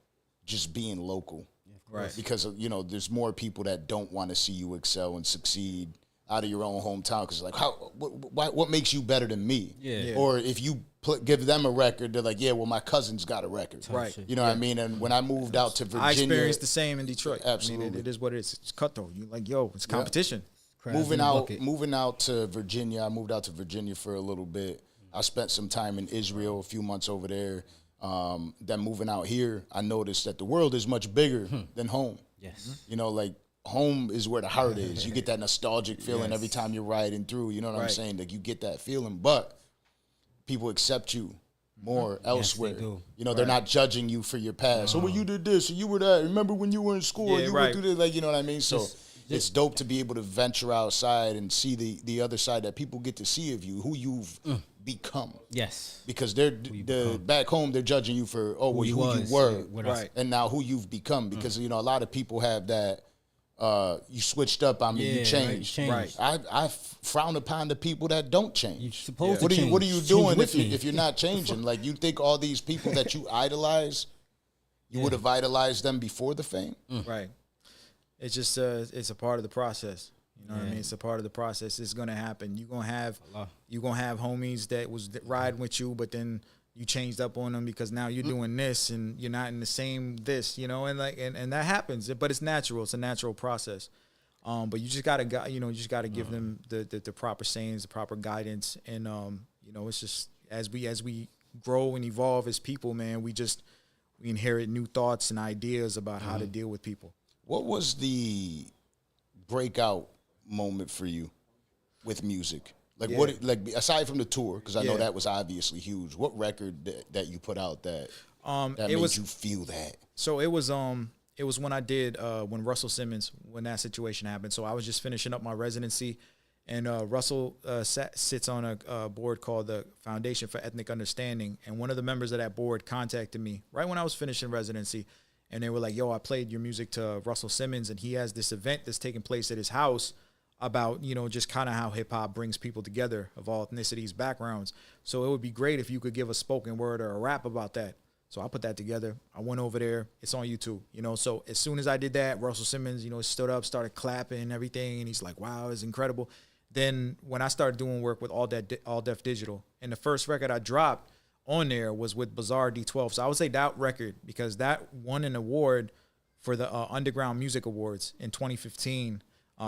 Just being local, right? Because you know, there's more people that don't want to see you excel and succeed out of your own hometown. Because like, what makes you better than me? Yeah. Or if you give them a record, they're like, yeah, well, my cousin's got a record, right? You know what I mean? And when I moved out to Virginia, I experienced the same in Detroit. Absolutely, I mean, it is what it is. It's cutthroat. You like, yo, it's competition. Moving out to Virginia, I moved out to Virginia for a little bit. I spent some time in Israel, a few months over there. Then moving out here, I noticed that the world is much bigger than home. Yes. You know, like home is where the heart is. You get that nostalgic feeling every time you're riding through. You know what I'm saying? Like you get that feeling, but people accept you more elsewhere. They do. You know, they're not judging you for your past. So, well, you did this, or you were that. Remember when you were in school, you would do this, like, you know what I mean? So it's dope to be able to venture outside and see the other side that people get to see of you, who you've become. Yes. Because back home they're judging you for who you were, right? And now who you've become. Because you know a lot of people have that. You switched up on me. You changed. Right. I frown upon the people that don't change. You're supposed to change. What are you doing if you're not not changing? Like you think all these people that you idolize, you would have idolized them before the fame. Right. It's just it's a part of the process. You know what I mean? It's a part of the process. It's gonna happen. You're gonna have homies that was riding with you, but then you changed up on them because now you're doing this and you're not in the same this, you know, and like and that happens. But it's natural. It's a natural process. But you just gotta give them the proper sayings, the proper guidance, and you know, it's just as we grow and evolve as people, man, we inherit new thoughts and ideas about how to deal with people. What was the breakout moment for you with music? Like aside from the tour, because I know that was obviously huge. What record that you put out that made you feel that? So it was when I did when Russell Simmons, when that situation happened. So I was just finishing up my residency, and Russell sits on a board called the Foundation for Ethnic Understanding, and one of the members of that board contacted me right when I was finishing residency, and they were like, "Yo, I played your music to Russell Simmons, and he has this event that's taking place at his house." About, you know, just kind of how hip hop brings people together of all ethnicities, backgrounds. So it would be great if you could give a spoken word or a rap about that. So I put that together. I went over there. It's on YouTube, you know. So as soon as I did that, Russell Simmons, you know, stood up, started clapping and everything. And he's like, wow, it's incredible. Then when I started doing work with All Def Digital, and the first record I dropped on there was with Bizarre D12. So I would say that record, because that won an award for the Underground Music Awards in 2015.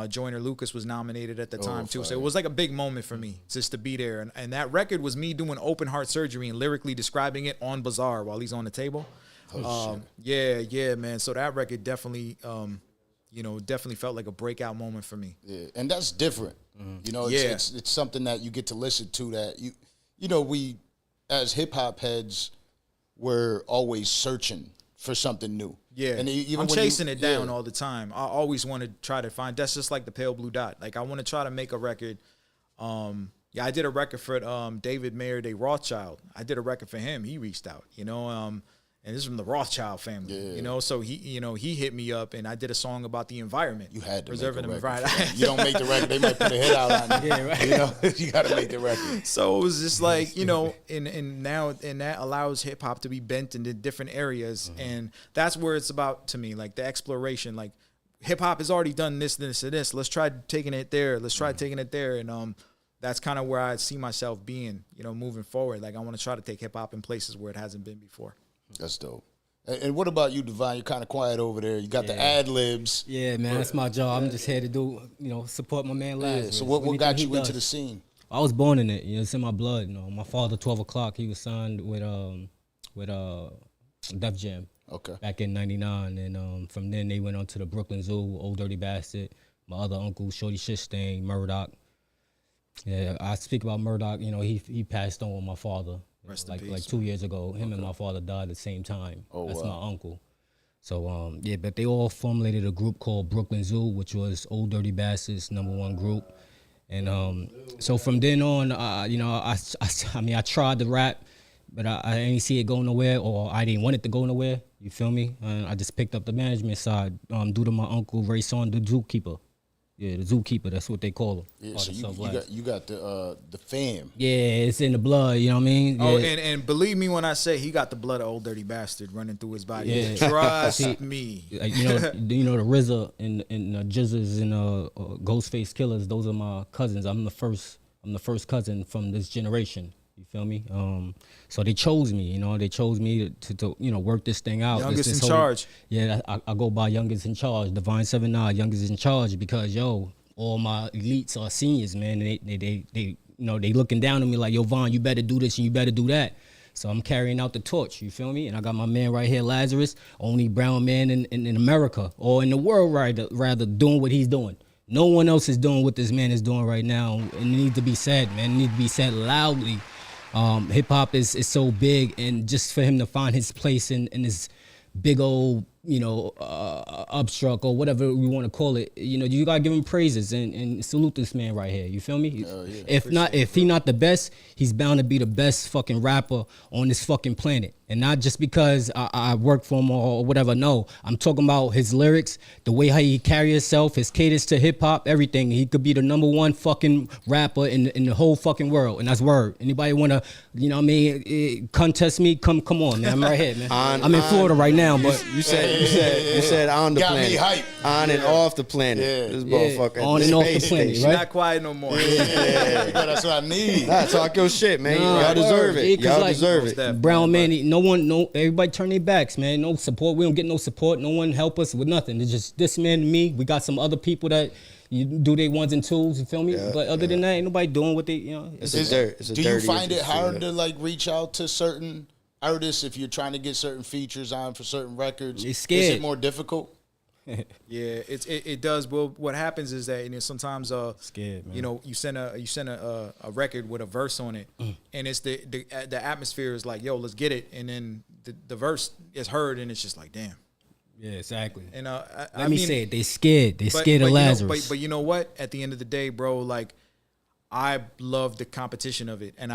Joyner Lucas was nominated at the time too. So it was like a big moment for me just to be there. And that record was me doing open heart surgery and lyrically describing it on Bizarre while he's on the table. Yeah, man. So that record definitely, definitely felt like a breakout moment for me. Yeah, and that's different. You know, it's something that you get to listen to that you know, we as hip hop heads we're always searching for something new. Yeah, and even I'm when chasing it down all the time. I always want to try to find. That's just like the Pale Blue Dot. Like I want to try to make a record. Yeah, I did a record for David Mayer de Rothschild. I did a record for him. He reached out, you know, and this is from the Rothschild family, you know. So he hit me up, and I did a song about the environment. You had to preserving make a the record. environment. You don't make the record, they might put a hit out on you. Yeah, right. You know, you got to make the record. So it was just like, you know, and that allows hip hop to be bent into different areas, and that's where it's about to me, like the exploration. Like hip hop has already done this, this, and this. Let's try taking it there. Let's try taking it there, and that's kind of where I see myself being, you know, moving forward. Like I want to try to take hip hop in places where it hasn't been before. That's dope. And what about you, Devon? You're kind of quiet over there. You got the ad libs. Yeah, man, that's my job. I'm just here to do, you know, support my man Lazarus. So what got you Anything he into the does. scene? I was born in it. You know, it's in my blood. You know, my father, 12 o'clock, he was signed with Def Jam. Okay. Back in '99, and from then they went on to the Brooklyn Zoo, Old Dirty Bastard. My other uncle, Shorty Shitstain, Murdoch. Yeah, I speak about Murdoch. You know, he passed on with my father. Rest in like peace. like 2 years ago. Him and my father died at the same time. Oh, That's wow. my uncle. So yeah, but they all formulated a group called Brooklyn Zoo, which was Old Dirty Bastards' #1 group. And so from then on, you know, I mean, I tried to rap, but I didn't see it go nowhere, or I didn't want it to go nowhere. You feel me? I just picked up the management side due to my uncle Ray Son, the zookeeper. Yeah, the zookeeper. That's what they call him. Yeah, so you got the fam. Yeah, it's in the blood. You know what I mean? Oh, Yeah. and believe me when I say he got the blood of Old Dirty Bastard running through his body. Yeah. Trust me. Like, you know the RZA and Jizzers and Ghostface Killers. Those are my cousins. I'm the first cousin from this generation. You feel me? So they chose me. You know, they chose me to you know, work this thing out. Youngest this in charge. Yeah, I go by youngest in charge. Divine 7-9, youngest in charge, because all my elites are seniors, man. And they you know, they looking down on me like, yo, Von, you better do this and you better do that. So I'm carrying out the torch, you feel me? And I got my man right here, Lazarus, only brown man in America, or in the world, rather, doing what he's doing. No one else is doing what this man is doing right now. And it needs to be said, man. It needs to be said loudly. Hip hop is so big, and just for him to find his place in this big old, you know, upstruck or whatever we want to call it, you know, you gotta give him praises and salute this man right here. You feel me? Yeah, if he not the best, he's bound to be the best fucking rapper on this fucking planet. And not just because I work for him or whatever. No, I'm talking about his lyrics, the way how he carry himself, his cadence to hip hop, everything. He could be the #1 fucking rapper in the whole fucking world, and that's word. Anybody wanna, you know what I mean, contest me? Come on, man. I'm right here, man. I'm in Florida right now, but You said on the Got me planet, hype. on and off the planet. This motherfucker, on and off the space planet, station. right? Not quiet no more. Yeah, that's what I need. Nah, talk your shit, man. Y'all deserve Yeah, it. 'cause Y'all like, deserve most it. definitely. Brown man, everybody turn their backs, man. No support. We don't get no support. No one help us with nothing. It's just this man and me. We got some other people that you do their ones and twos. You feel me? But other than that, ain't nobody doing what they, you know. It's a dirty Do you find it industry, hard yeah. to like reach out to certain artists if you're trying to get certain features on for certain records? They Is scared. it more difficult? Yeah, it does. Well, what happens is that, you know, sometimes Scared, man. you know, you send a record with a verse on it, and it's the atmosphere is like, yo, let's get it, and then the verse is heard, and it's just like, damn. Yeah, exactly. And Let me say it. They scared. They scared of you know, Lazarus. but you know what? At the end of the day, bro, like, I love the competition of it, and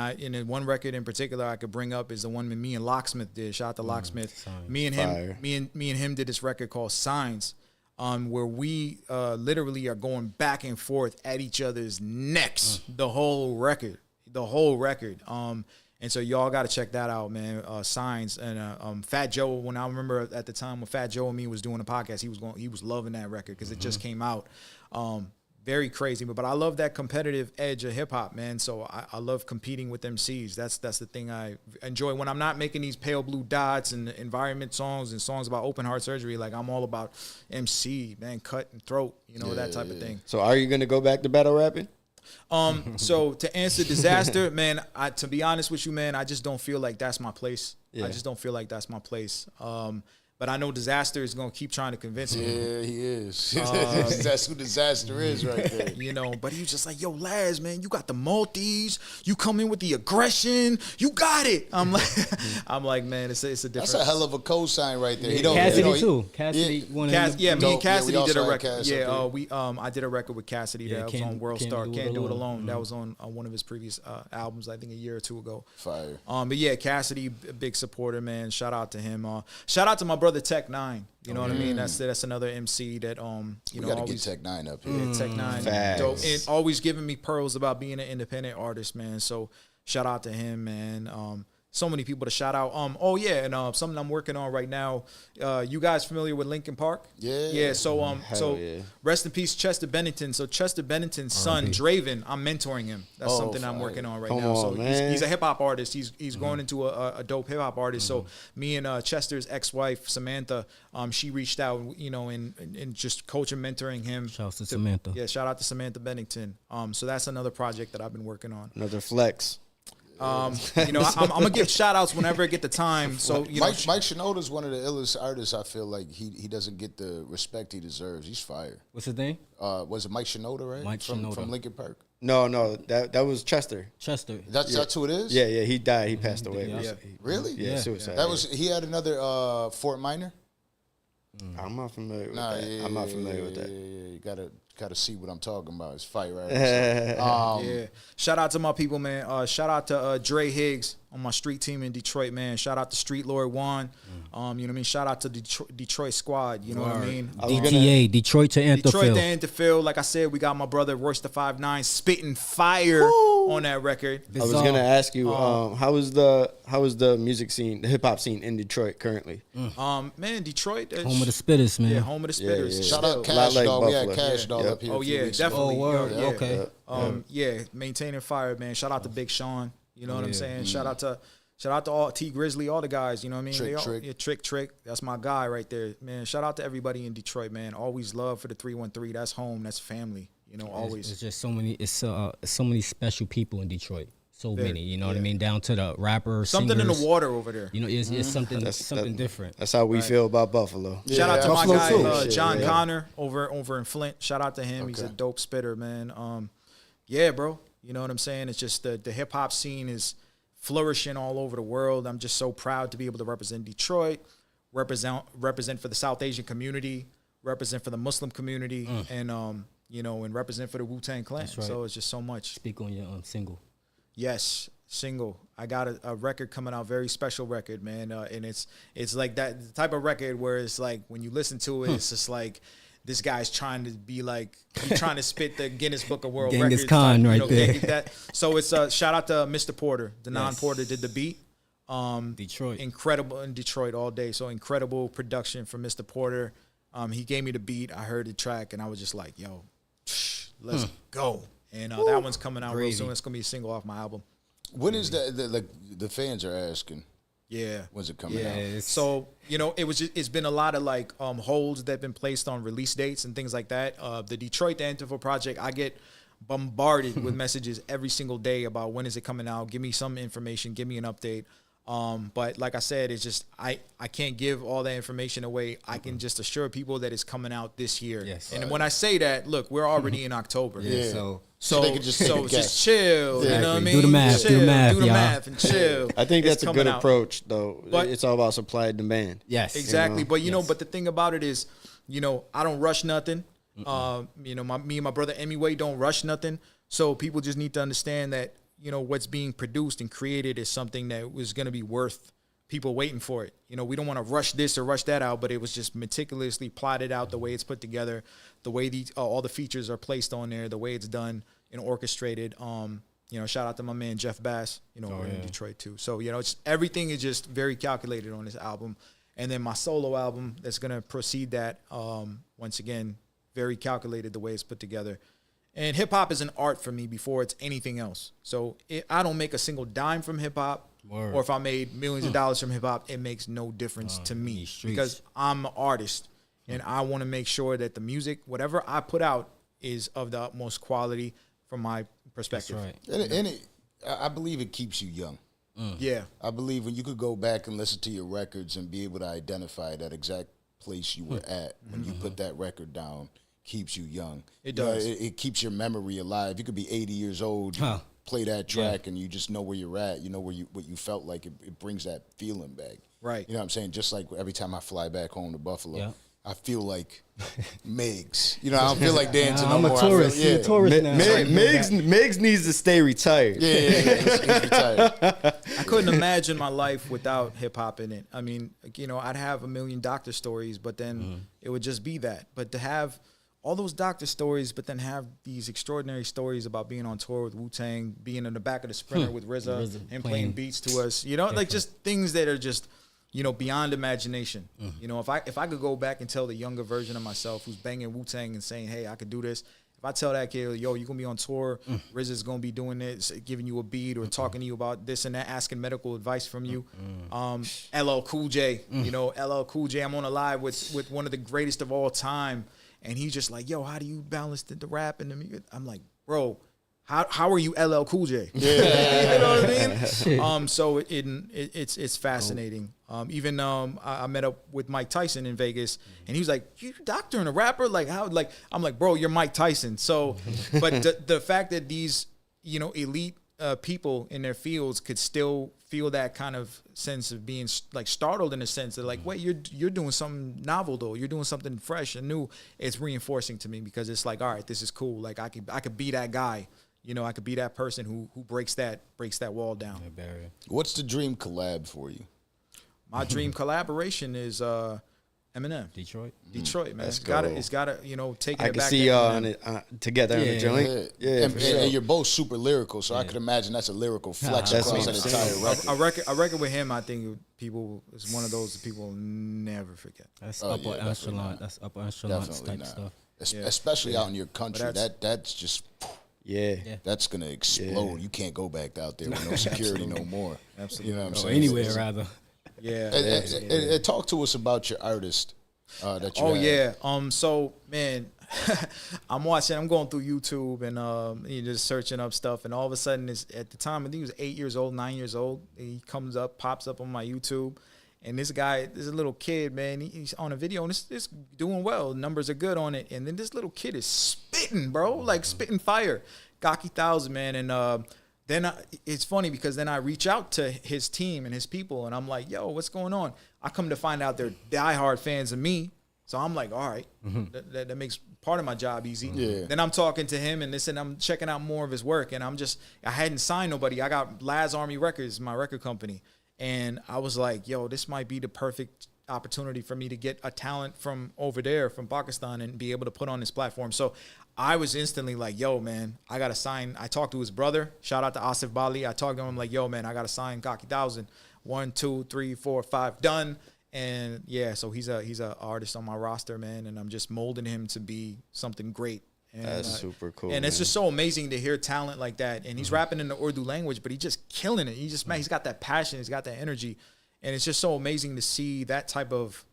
one record in particular I could bring up is the one that me and Locksmith did. Shout out to Locksmith. Me and him did this record called Signs, where we literally are going back and forth at each other's necks the whole record. And so y'all got to check that out, man. Signs and Fat Joe. When I remember at the time when Fat Joe and me was doing a podcast, he was loving that record because it just came out. Very crazy, but I love that competitive edge of hip hop, man. So I love competing with MCs. That's the thing I enjoy when I'm not making these Pale Blue Dots and environment songs and songs about open heart surgery. Like, I'm all about MC, man, cut and throat, you know, that type of thing. So are you gonna go back to battle rapping? So to answer Dizaster, man, to be honest with you, man, I just don't feel like that's my place. I just don't feel like that's my place. But I know Dizaster is gonna keep trying to convince me. Yeah, he is. That's who Dizaster is right there. You know, but he was just like, yo, Laz, man, you got the multis. You come in with the aggression. You got it. I'm like, man, it's a different. That's a hell of a cosign right there. Yeah. He don't, Cassidy too. Cassidy wanted me and Cassidy we did a also had record. Cass Yeah, up we I did a record with Cassidy that was on World Star. Can't Do It Alone. That was on one of his previous albums, I think a year or two ago. Fire. But yeah, Cassidy, a big supporter, man. Shout out to him. Shout out to my brother Tech Nine. You know what I mean? That's another MC that you know, gotta get Tech Nine up here. Yeah, Tech Nine, dope, and always giving me pearls about being an independent artist, man. So shout out to him, man. So many people to shout out. Oh yeah, and something I'm working on right now. You guys familiar with Linkin Park? Yeah. Yeah. So yeah. rest in peace, Chester Bennington. So Chester Bennington's son, Draven, I'm mentoring him. That's something I'm working on right now. So he's a hip hop artist. He's going into a dope hip hop artist. So me and Chester's ex-wife Samantha, she reached out, you know, and just coaching, mentoring him. Shout out to Samantha. Yeah, shout out to Samantha Bennington. So that's another project that I've been working on. Another flex. You know, I'm gonna give shout outs whenever I get the time. So you know, Mike Shinoda's one of the illest artists. I feel like he doesn't get the respect he deserves. He's fire. What's his name? Was it Mike Shinoda, right? Mike Shinoda. From Linkin Park. No, that was Chester. Chester. That's who it is. Yeah, he died. He passed away. Yeah. Really? Yeah, suicide. That was he had another Fort Minor. I'm not familiar with Nah, that. yeah, I'm not familiar with that. Yeah, you gotta see what I'm talking about. It's fire, right? yeah. Shout out to my people, man. Shout out to Dre Higgs on my street team in Detroit, man. Shout out to Street Lord Juan. You know what I mean? Shout out to Detroit squad. You know what I mean? DTA, Detroit to Antop. Detroit to Antop. Like I said, we got my brother Royce the 5'9" spitting fire on that record. I was gonna ask you, how is the music scene, the hip hop scene in Detroit currently? Man, Detroit, home of the spitters, man. Yeah, home of the spitters. Yeah. Shout out Lot Cash like Doll. We had Buffalo. Cash Doll up here. Oh a few yeah, weeks ago. definitely. word. Yeah. Okay. Yeah, maintaining fire, man. Shout out to Big Sean. You know what I'm saying? Shout out to all T Grizzly, all the guys. You know what I mean? Trick. That's my guy right there, man. Shout out to everybody in Detroit, man. Always love for the 313. That's home. That's family. You know, always. It's just so many. It's so many special people in Detroit. So many, you know what I mean? Down to the rappers, something singers. in the water over there. You know, it's something different. That's how we feel about Buffalo. Shout out to my Buffalo guy too. John Connor over in Flint. Shout out to him. He's a dope spitter, man. Yeah, bro. You know what I'm saying? It's just the hip hop scene is flourishing all over the world. I'm just so proud to be able to represent Detroit, represent for the South Asian community, represent for the Muslim community, and you know, and represent for the Wu-Tang Clan. Right. So it's just so much. Speak on your single. Yes, single. I got a record coming out, very special record, man. And it's like that the type of record where it's like when you listen to it, it's just like this guy's trying to be like he's trying to spit the Guinness Book of World Genghis Records. Khan type, right there. So it's shout out to Mr. Porter. Denon Porter did the beat. Detroit. Incredible in Detroit all day. So incredible production from Mr. Porter. He gave me the beat. I heard the track and I was just like, yo, let's go. And that one's coming out real soon. It's gonna be a single off my album. When is that? The fans are asking. Yeah. When's it coming out? So, you know, it's been a lot of like holds that have been placed on release dates and things like that. The Detroit the Antop project, I get bombarded with messages every single day about when is it coming out. Give me some information. Give me an update. But like I said, it's just I can't give all that information away. I can just assure people that it's coming out this year. Yes. And when I say that, look, we're already in October. Yeah. So they can just just chill. You know what I mean? Do the math. Chill, Do the math. do the y'all. math and chill. I think It's that's a coming good out. approach, though. But- It's all about supply and demand. Yes. Exactly. But you know, Yes. but the thing about it is, you know, I don't rush nothing. You know, me and my brother Emiway don't rush nothing. So people just need to understand that, you know, what's being produced and created is something that was going to be worth people waiting for it. You know, we don't want to rush this or rush that out, but it was just meticulously plotted out the way it's put together, the way all the features are placed on there, the way it's done and orchestrated. You know, shout out to my man Jeff Bass, you know, we're in Detroit too. So, you know, it's everything is just very calculated on this album. And then my solo album that's going to precede that, once again, very calculated the way it's put together. And hip hop is an art for me before it's anything else. So I don't make a single dime from hip hop, or if I made millions of dollars from hip hop, it makes no difference to me because I'm an artist and I want to make sure that the music, whatever I put out, is of the utmost quality from my perspective. That's right. And I believe it keeps you young. Yeah. I believe when you could go back and listen to your records and be able to identify that exact place you were at when you put that record down, keeps you young. It does. It keeps your memory alive. You could be 80 years old, you play that track, and you just know where you're at. You know what you felt like. It brings that feeling back. Right. You know what I'm saying? Just like every time I fly back home to Buffalo, I feel like Miggs. You know, I don't feel like dancing no I'm more. a tourist. I'm a tourist now. Miggs needs to stay retired. Yeah, he's retired. I couldn't imagine my life without hip hop in it. I mean, you know, I'd have a million doctor stories, but then it would just be that. But to have all those doctor stories, but then have these extraordinary stories about being on tour with Wu-Tang, being in the back of the Sprinter with RZA and playing beats to us, you know, like just things that are just, you know, beyond imagination. You know, if I could go back and tell the younger version of myself who's banging Wu-Tang and saying, hey, I could do this. If I tell that kid, yo, you're going to be on tour, RZA's going to be doing this, giving you a beat or talking to you about this and that, asking medical advice from you. LL Cool J, you know, LL Cool J, I'm on a live with one of the greatest of all time. And he's just like, yo, how do you balance the rap and the music? I'm like, bro, how are you LL Cool J? Yeah. You know what I mean? So it's fascinating. Even I met up with Mike Tyson in Vegas, and he was like, you doctor and a rapper? Like how? Like I'm like, bro, you're Mike Tyson. So, but the fact that these, you know, elite people in their fields could still feel that kind of sense of being like startled in a sense that like, wait, you're doing something novel though. You're doing something fresh and new. It's reinforcing to me because it's like, all right, this is cool. Like I could be that guy. You know, I could be that person who breaks that wall down. What's the dream collab for you? My dream collaboration is Eminem. Detroit, man. It's gotta, you know, take it back. I can see y'all together on the joint. Yeah, and you're both super lyrical, so I could imagine that's a lyrical flex across an entire record. A record with him, I think people is one of those that people will never forget. That's upper echelon. That's upper echelon type stuff. Especially out in your country, that's just. Yeah, that's gonna explode. You can't go back out there with no security no more. Absolutely, you know what I'm saying? Anywhere rather. Yeah. And talk to us about your artist that you have. Yeah. So man, I'm going through YouTube and just searching up stuff, and all of a sudden, at the time I think he was 8 years old, 9 years old. He pops up on my YouTube. And this guy, this little kid, man, he's on a video and it's doing well. Numbers are good on it. And then this little kid is spitting, bro, like spitting fire. Gaki 1000, man. And then it's funny because then I reach out to his team and his people, and I'm like, yo, what's going on? I come to find out they're diehard fans of me. So I'm like, all right, that makes part of my job easy. Yeah. Then I'm talking to him and I'm checking out more of his work. And I hadn't signed nobody. I got Laz Army Records, my record company. And I was like, yo, this might be the perfect opportunity for me to get a talent from over there, from Pakistan, and be able to put on this platform. So I was instantly like, yo, man, I got to sign. I talked to his brother. Shout out to Asif Bali. I talked to him. I'm like, yo, man, I got to sign Gaki 1000. 1, 2, 3, 4, 5, done. And yeah, so he's a artist on my roster, man. And I'm just molding him to be something great. And, that's super cool. And it's just so amazing to hear talent like that. And he's rapping in the Urdu language, but he's just killing it. He's got that passion. He's got that energy. And it's just so amazing to see that type of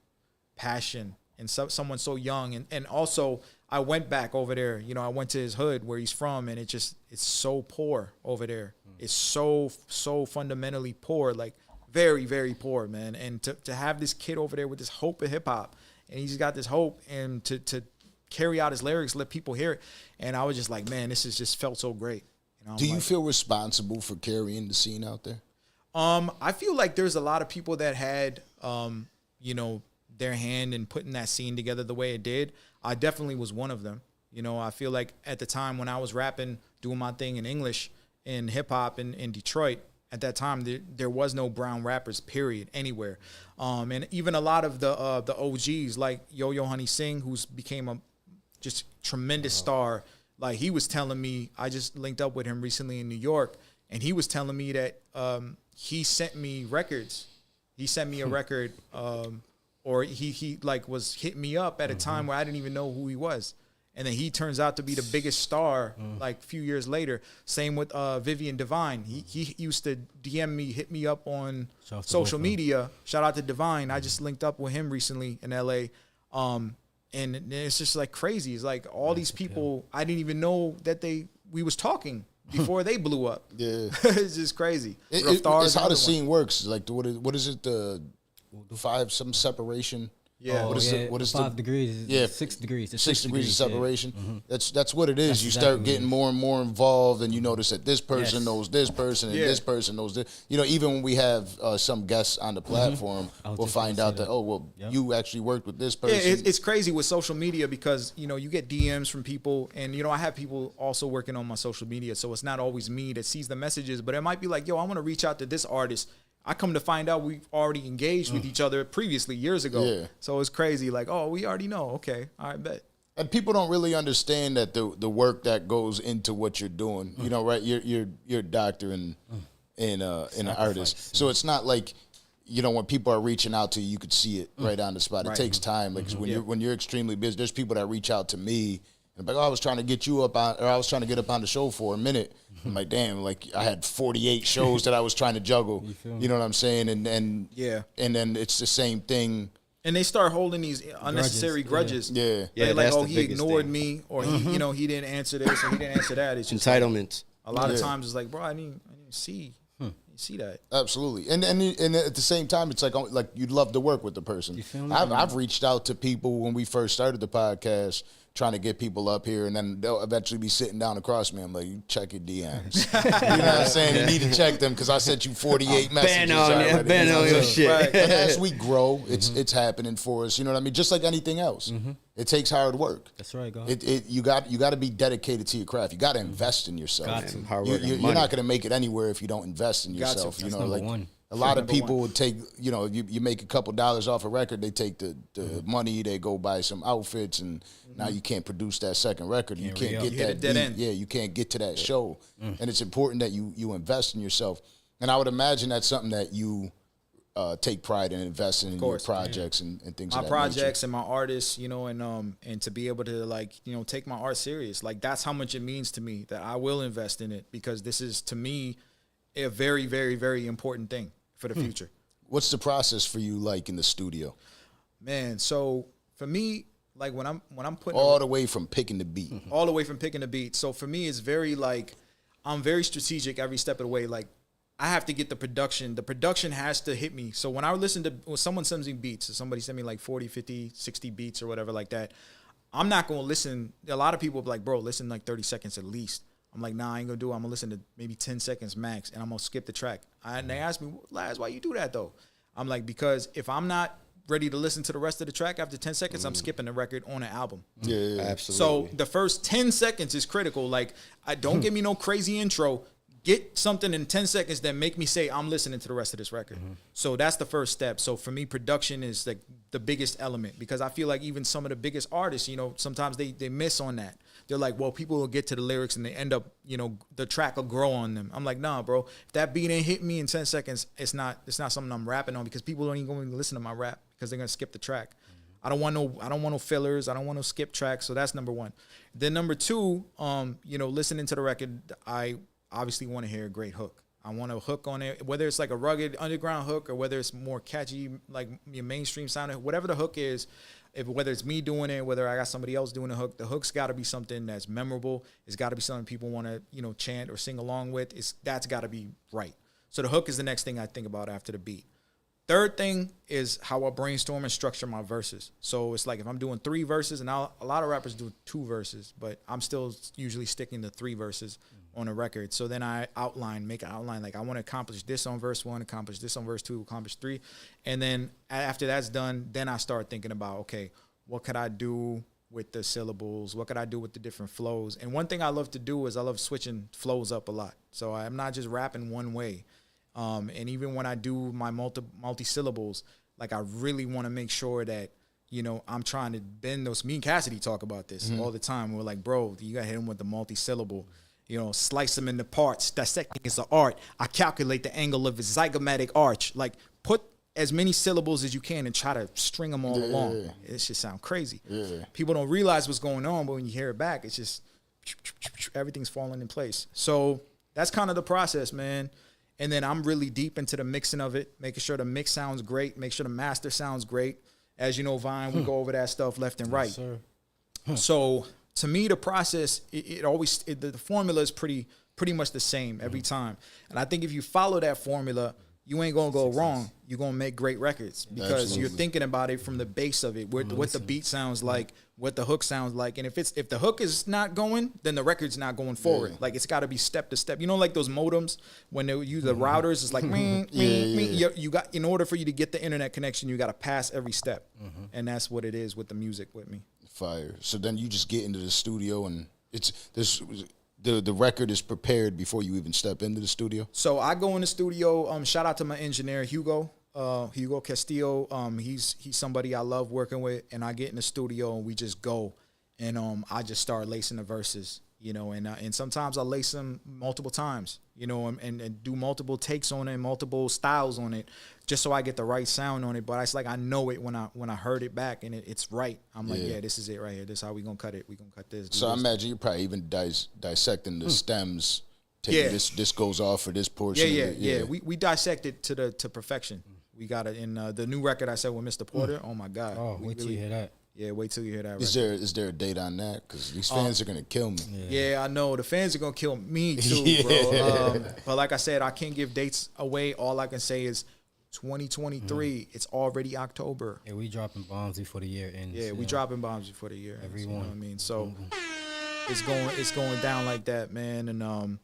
passion in someone so young. And also, I went back over there. You know, I went to his hood where he's from, and it's so poor over there. It's so fundamentally poor, like very, very poor, man. And to have this kid over there with this hope of hip-hop, and he's got this hope, and to carry out his lyrics, let people hear it. And I was just like, man, this has just felt so great. You know, do you feel responsible for carrying the scene out there? I feel like there's a lot of people that had, you know, their hand in putting that scene together the way it did. I definitely was one of them. You know, I feel like at the time when I was rapping, doing my thing in English, in hip hop in Detroit, at that time there was no brown rappers, period, anywhere. And even a lot of the OGs like Yo-Yo Honey Singh, who's became a just tremendous star. Like he was telling me, I just linked up with him recently in New York, and he was telling me that he sent me records. He sent me a record, or he like was hitting me up at a time where I didn't even know who he was. And then he turns out to be the biggest star like a few years later. Same with Vivian Devine. He used to DM me, hit me up on social media. Shout out to Devine. I just linked up with him recently in LA. And it's just like crazy. It's like all these people, I didn't even know that we was talking. before they blew up. Yeah. It's just crazy. It's how the scene works. Like, what is it? The 5 some separation. Yeah. What is 5 degrees? Yeah, 6 degrees. It's 6 degrees of separation. Yeah. Mm-hmm. That's what it is. That's you exactly start getting more and more involved, and you notice that this person Yes. knows this person, and this person knows this. You know, even when we have some guests on the platform, we'll find out that you actually worked with this person. Yeah, it's crazy with social media because, you know, you get DMs from people, and, you know, I have people also working on my social media, so it's not always me that sees the messages, but it might be like, yo, I want to reach out to this artist. I come to find out we've already engaged with each other previously years ago. Yeah. So it's crazy. Like, oh, we already know. Okay, all right, bet. And people don't really understand that the work that goes into what you're doing. You know, right? You're a doctor and an artist, so it's not like, you know, when people are reaching out to you, you could see it right on the spot. It takes time. Like when you're extremely busy, there's people that reach out to me and like, oh, I was trying to get you up on, or I was trying to get up on the show for a minute. I'm like, damn, like I had 48 shows that I was trying to juggle. You know what I'm saying? And then it's the same thing. And they start holding these unnecessary grudges. Yeah. They're like, that's oh, the he biggest ignored thing. me, or he, you know, he didn't answer this, or he didn't answer that. It's just Entitlement. a lot of times it's like, bro, I didn't see that. Absolutely, and at the same time, it's like you'd love to work with the person. You feel me? I've reached out to people when we first started the podcast, trying to get people up here, and then they'll eventually be sitting down across me. I'm like, you check your DMs. You know what I'm saying? You need to check them because I sent you 48 messages already. Ben on your shit. Right. And as we grow, it's happening for us. You know what I mean? Just like anything else, it takes hard work. That's right, God. You got to be dedicated to your craft. You got to invest in yourself. Got to. Hard work and You're money. not going to make it anywhere if you don't invest in Got to. yourself. You That's know, number like one. a lot of Number people one. would take, you know, you make a couple dollars off a record, they take the money, they go buy some outfits, and now you can't produce that second record. You can't get You hit a that dead beat. end. Yeah, you can't get to that show. And it's important that you invest in yourself. And I would imagine that's something that you take pride in investing in your projects and things My of that projects and my artists, you know, and to be able to, like, you know, take my art serious. Like, that's how much it means to me that I will invest in it, because this is, to me, a very, very, very important thing for the future. What's the process for you like in the studio? Man, so for me, like when I'm putting All the way from picking the beat. all the way from picking the beat. So for me, it's very like, I'm very strategic every step of the way. Like, I have to get the production has to hit me. So when someone sends me beats, or somebody send me like 40, 50, 60 beats or whatever like that, I'm not going to listen. A lot of people be like, bro, listen like 30 seconds at least. I'm like, nah, I ain't going to do it. I'm going to listen to maybe 10 seconds max, and I'm going to skip the track. And they ask me, Laz, why you do that though? I'm like, because if I'm not ready to listen to the rest of the track after 10 seconds, I'm skipping the record on an album. Yeah. Absolutely. So the first 10 seconds is critical. Like, I don't give me no crazy intro. Get something in 10 seconds that make me say I'm listening to the rest of this record. So that's the first step. So for me, production is like the biggest element, because I feel like even some of the biggest artists, you know, sometimes they miss on that. They're like, well, people will get to the lyrics and they end up, you know, the track will grow on them. I'm like, nah, bro. If that beat ain't hit me in 10 seconds, it's not something I'm rapping on, because people don't even going to listen to my rap because they're going to skip the track. I don't want no fillers. I don't want no skip tracks. So that's number one. Then number two, you know, listening to the record, I obviously want to hear a great hook. I want a hook on it, whether it's like a rugged underground hook or whether it's more catchy, like your mainstream sounding, whatever the hook is, whether it's me doing it, whether I got somebody else doing the hook, the hook's got to be something that's memorable. It's got to be something people want to, you know, chant or sing along with. That's got to be right. So the hook is the next thing I think about after the beat. Third thing is how I brainstorm and structure my verses. So it's like if I'm doing 3 verses, and a lot of rappers do 2 verses, but I'm still usually sticking to 3 verses on a record. So then I make an outline, like I want to accomplish this on verse 1, accomplish this on verse 2, accomplish 3. And then after that's done, then I start thinking about, okay, what could I do with the syllables? What could I do with the different flows? And one thing I love to do is I love switching flows up a lot. So I'm not just rapping one way. And even when I do my multi-syllables, like I really want to make sure that, you know, I'm trying to bend those. Me and Cassidy talk about this all the time. We're like, bro, you got to hit him with the multi-syllable. You know, slice them into parts. Dissecting is the art. I calculate the angle of his zygomatic arch. Like, put as many syllables as you can and try to string them all along. It just sound crazy. People don't realize what's going on, but when you hear it back, it's just everything's falling in place. So that's kind of the process, man. And then I'm really deep into the mixing of it, making sure the mix sounds great, make sure the master sounds great. As you know, Vine, we go over that stuff left and right. So to me, the process, the formula is pretty pretty much the same every time. And I think if you follow that formula, you ain't gonna go wrong. You're gonna make great records because you're thinking about it from the base of it, what the beat sounds like, what the hook sounds like, and if the hook is not going, then the record's not going forward. Yeah. Like it's got to be step to step. You know, like those modems when they use the routers, it's like you got, in order for you to get the internet connection, you got to pass every step, and that's what it is with the music with me. Fire. So then you just get into the studio and it's this. The record is prepared before you even step into the studio? So I go in the studio. Shout out to my engineer, Hugo Castillo. He's somebody I love working with. And I get in the studio and we just go. And I just start lacing the verses, you know. And sometimes I lace them multiple times, you know, and do multiple takes on it, multiple styles on it, just so I get the right sound on it. But it's like I know it when I heard it back and it's right. I'm like, yeah, this is it right here. This is how we gonna cut it. We gonna cut this. So I imagine you're probably even dissecting the stems. This goes off for this portion. Yeah. We dissect it to perfection. We got it in the new record I said with Mr. Porter. Oh my God. Oh, wait till you hear that. Yeah, wait till you hear that. Is there a date on that? Because these fans are gonna kill me. Yeah, I know the fans are gonna kill me too, bro. But like I said, I can't give dates away. All I can say is 2023. It's already October. Yeah, we dropping bombs before the year ends. Yeah, we dropping bombs before the year ends. Everyone. You know what I mean? So it's going down like that, man. And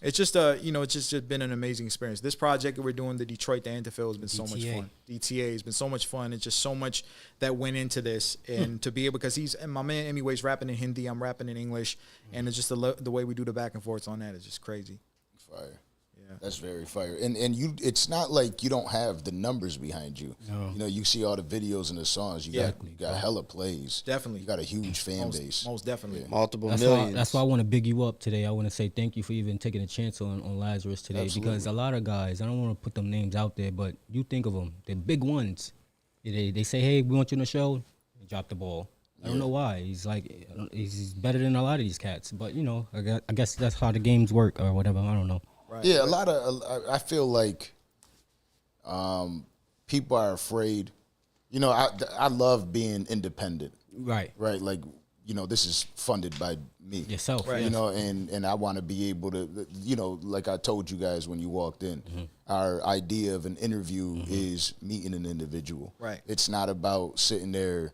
it's just it's just been an amazing experience. This project that we're doing, the Detroit to Antop, has been so much fun. DTA has been so much fun. It's just so much that went into this, and to be able, because my man Emiway's rapping in Hindi, I'm rapping in English, and it's just the way we do the back and forth on that is just crazy. Fire. Yeah. That's very fire. And it's not like you don't have the numbers behind you. No. You know, you see all the videos and the songs. You got hella plays. Definitely. You got a huge fan base. Most definitely. Yeah. Multiple millions. That's why I want to big you up today. I want to say thank you for even taking a chance on Lazarus today. Absolutely. Because a lot of guys, I don't want to put them names out there, but you think of them. They're big ones. They say, hey, we want you on the show. They drop the ball. I don't know why. He's better than a lot of these cats. But, you know, I guess that's how the games work or whatever. I don't know. Right. Yeah, I feel like people are afraid. You know, I love being independent. Right. Right. Like, you know, this is funded by me. Yourself. Right. You know, and I want to be able to, you know, like I told you guys when you walked in, our idea of an interview is meeting an individual. Right. It's not about sitting there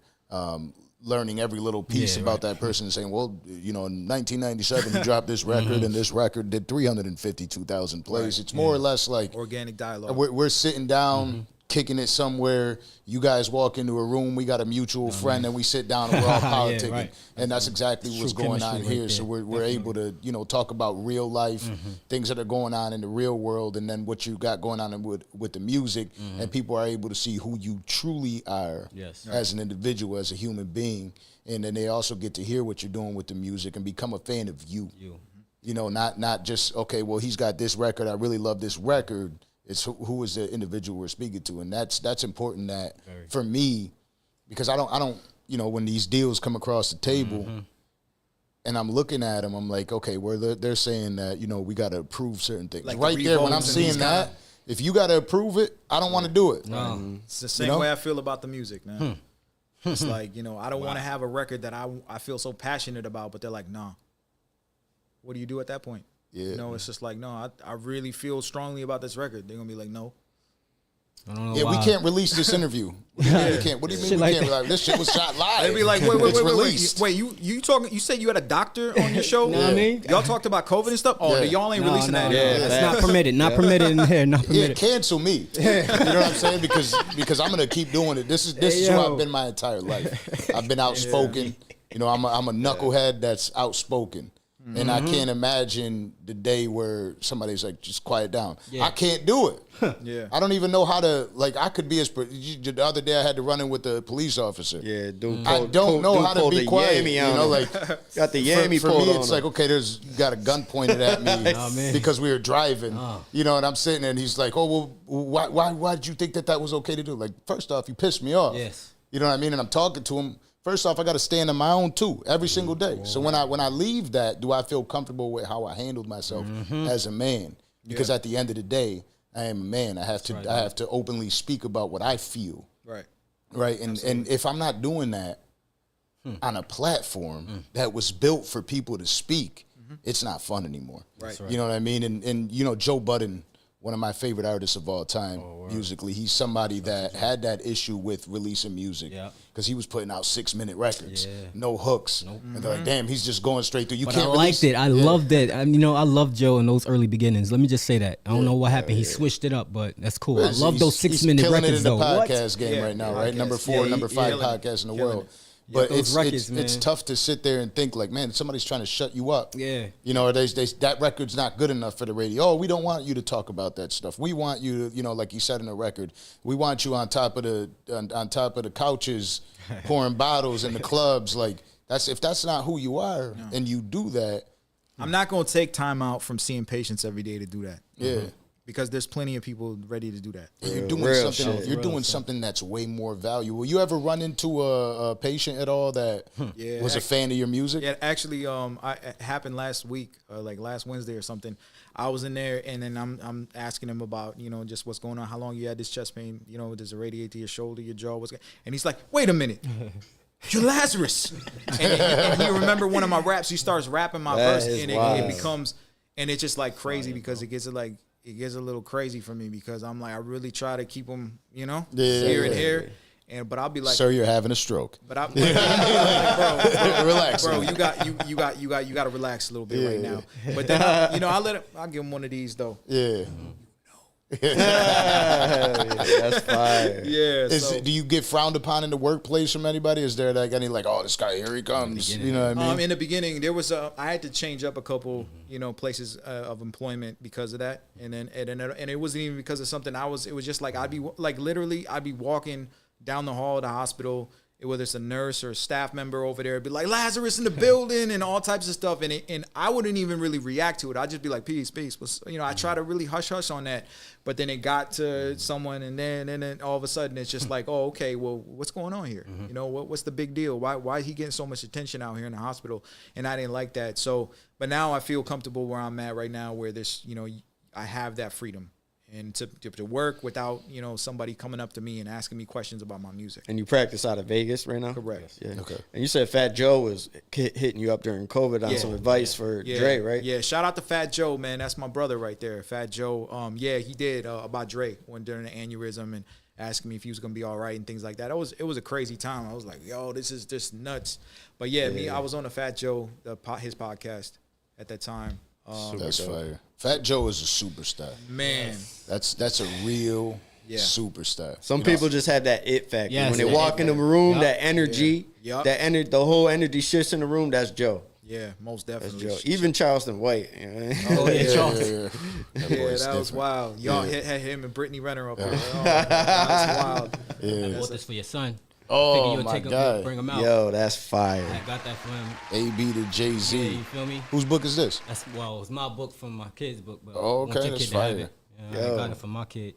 learning every little piece about that person and saying, well, you know, in 1997 you dropped this record and this record did 352,000 plays. Right. It's more or less like organic dialogue. We're sitting down, kicking it somewhere. You guys walk into a room, we got a mutual friend, and we sit down and we're all politicking. Right. And that's exactly what's going on here. So we're able to, you know, talk about real life, things that are going on in the real world, and then what you got going on with the music, and people are able to see who you truly are as an individual, as a human being. And then they also get to hear what you're doing with the music and become a fan of you. You know, not just, okay, well, he's got this record, I really love this record. It's who is the individual we're speaking to, and that's important. That for me, because I don't, you know, when these deals come across the table, and I'm looking at them, I'm like, okay, where they're saying that, you know, we got to approve certain things. Like right there, when I'm seeing that, if you got to approve it, I don't want to do it. No, it's the same way I feel about the music, man. It's like, you know, I don't want to have a record that I feel so passionate about, but they're like, nah. What do you do at that point? Yeah. You know, it's just like, no, I really feel strongly about this record. They're going to be like, no. I don't know yeah, why. we can't release this interview. We can't. What do you mean we can't? Like, this shit was shot live. They'd be like, wait, you talking? You said you had a doctor on your show? Know what I mean? Y'all talked about COVID and stuff? Oh, y'all ain't releasing that. That's not permitted. Not permitted in here. Not permitted. Yeah, cancel me. You know what I'm saying? Because I'm going to keep doing it. This is who I've been my entire life. I've been outspoken. You know, I'm a knucklehead that's outspoken. And I can't imagine the day where somebody's like, just quiet down. Yeah. I can't do it. I don't even know how to, like, I could be the other day I had to run in with the police officer. Yeah, dude. I don't know how to be quiet. You know, like, got the yammy for me, it's like, okay, got a gun pointed at me because we were driving. You know, and I'm sitting there and he's like, oh, well, why did you think that was okay to do? Like, first off, you pissed me off. Yes. You know what I mean? And I'm talking to him. First off, I got to stand on my own too every single day. So when I leave that, do I feel comfortable with how I handled myself as a man? Because at the end of the day, I am a man. I have to openly speak about what I feel. Right. And if I'm not doing that on a platform that was built for people to speak, it's not fun anymore. Right. You know what I mean? And you know, Joe Budden, one of my favorite artists of all time, musically, he's somebody that had that issue with releasing music because he was putting out 6-minute records, no hooks, and they're like, damn, he's just going straight through. You But can't. I liked it. I loved it. I love Joe in those early beginnings. Let me just say that. I don't know what happened. He switched it up, but that's cool. I love those 6-minute killing records it in the though. podcast game right now, right? Number 4, number 5 podcast in the world. But those records, it's tough to sit there and think like, man, somebody's trying to shut you up. Yeah. You know, or that record's not good enough for the radio. Oh, we don't want you to talk about that stuff. We want you to, you know, like you said in the record, we want you on top of the couches, pouring bottles in the clubs. Like if that's not who you are, and you do that, I'm not gonna take time out from seeing patients every day to do that. Yeah. Because there's plenty of people ready to do that. You're doing something. You're doing something that's way more valuable. You ever run into a patient at all that was a fan of your music? Yeah, actually, it happened last week, like last Wednesday or something. I was in there, and then I'm asking him about, you know, just what's going on, how long you had this chest pain, you know, does it radiate to your shoulder, your jaw, and he's like, wait a minute. You're Lazarus. and he remember one of my raps. He starts rapping my verse, and it becomes, and it's just like crazy because it gets a little crazy for me because I'm like, I really try to keep them, you know, here and here. But I'll be like, sir, you're having a stroke. But I'm like, bro, relax, bro. You got to relax a little bit right now. But then, I'll give him one of these though. Yeah. That's fire. Yeah. Do you get frowned upon in the workplace from anybody? Is there like any oh, this guy, here he comes? You know what I mean? In the beginning, there was I had to change up a couple, you know, places of employment because of that, and it wasn't even because of something it was just like I'd be walking down the hall of the hospital, whether it's a nurse or a staff member over there, it'd be like Lazarus in the building and all types of stuff, and I wouldn't even really react to it. I'd just be like, peace. I try to really hush on that, but then it got to someone, and then all of a sudden it's just like, oh, okay, well, what's going on here? You know, what's the big deal? Why is he getting so much attention out here in the hospital? And I didn't like that. So, but now I feel comfortable where I'm at right now, where this, you know, I have that freedom. And to work without, you know, somebody coming up to me and asking me questions about my music. And you practice out of Vegas right now? Correct. Yeah. Okay. And you said Fat Joe was hitting you up during COVID on some advice for Dre, right? Yeah. Shout out to Fat Joe, man. That's my brother right there. Fat Joe. He did about Dre during the aneurysm and asking me if he was gonna be all right and things like that. It was a crazy time. I was like, yo, this is just nuts. But I was on the Fat Joe his podcast at that time. That's fire. Fat Joe is a superstar. Man. That's a real superstar. Some people just have that it factor. Yes, when they walk in the room, that energy, Yep. the whole energy shifts in the room, that's Joe. Yeah, most definitely. That's Joe. Even Charleston White. You know? Oh yeah, Charleston. That was wild. Y'all had him and Brittany Renner up there. Oh, that was wild. I bought this for your son. Oh my God! Bring him out. Yo, that's fire. I got that for him. AB to Jay-Z. Yeah, you feel me? Whose book is this? It's my book from my kid's book. But Oh, I want okay, your that's kid to have fire. it. I got it for my kid.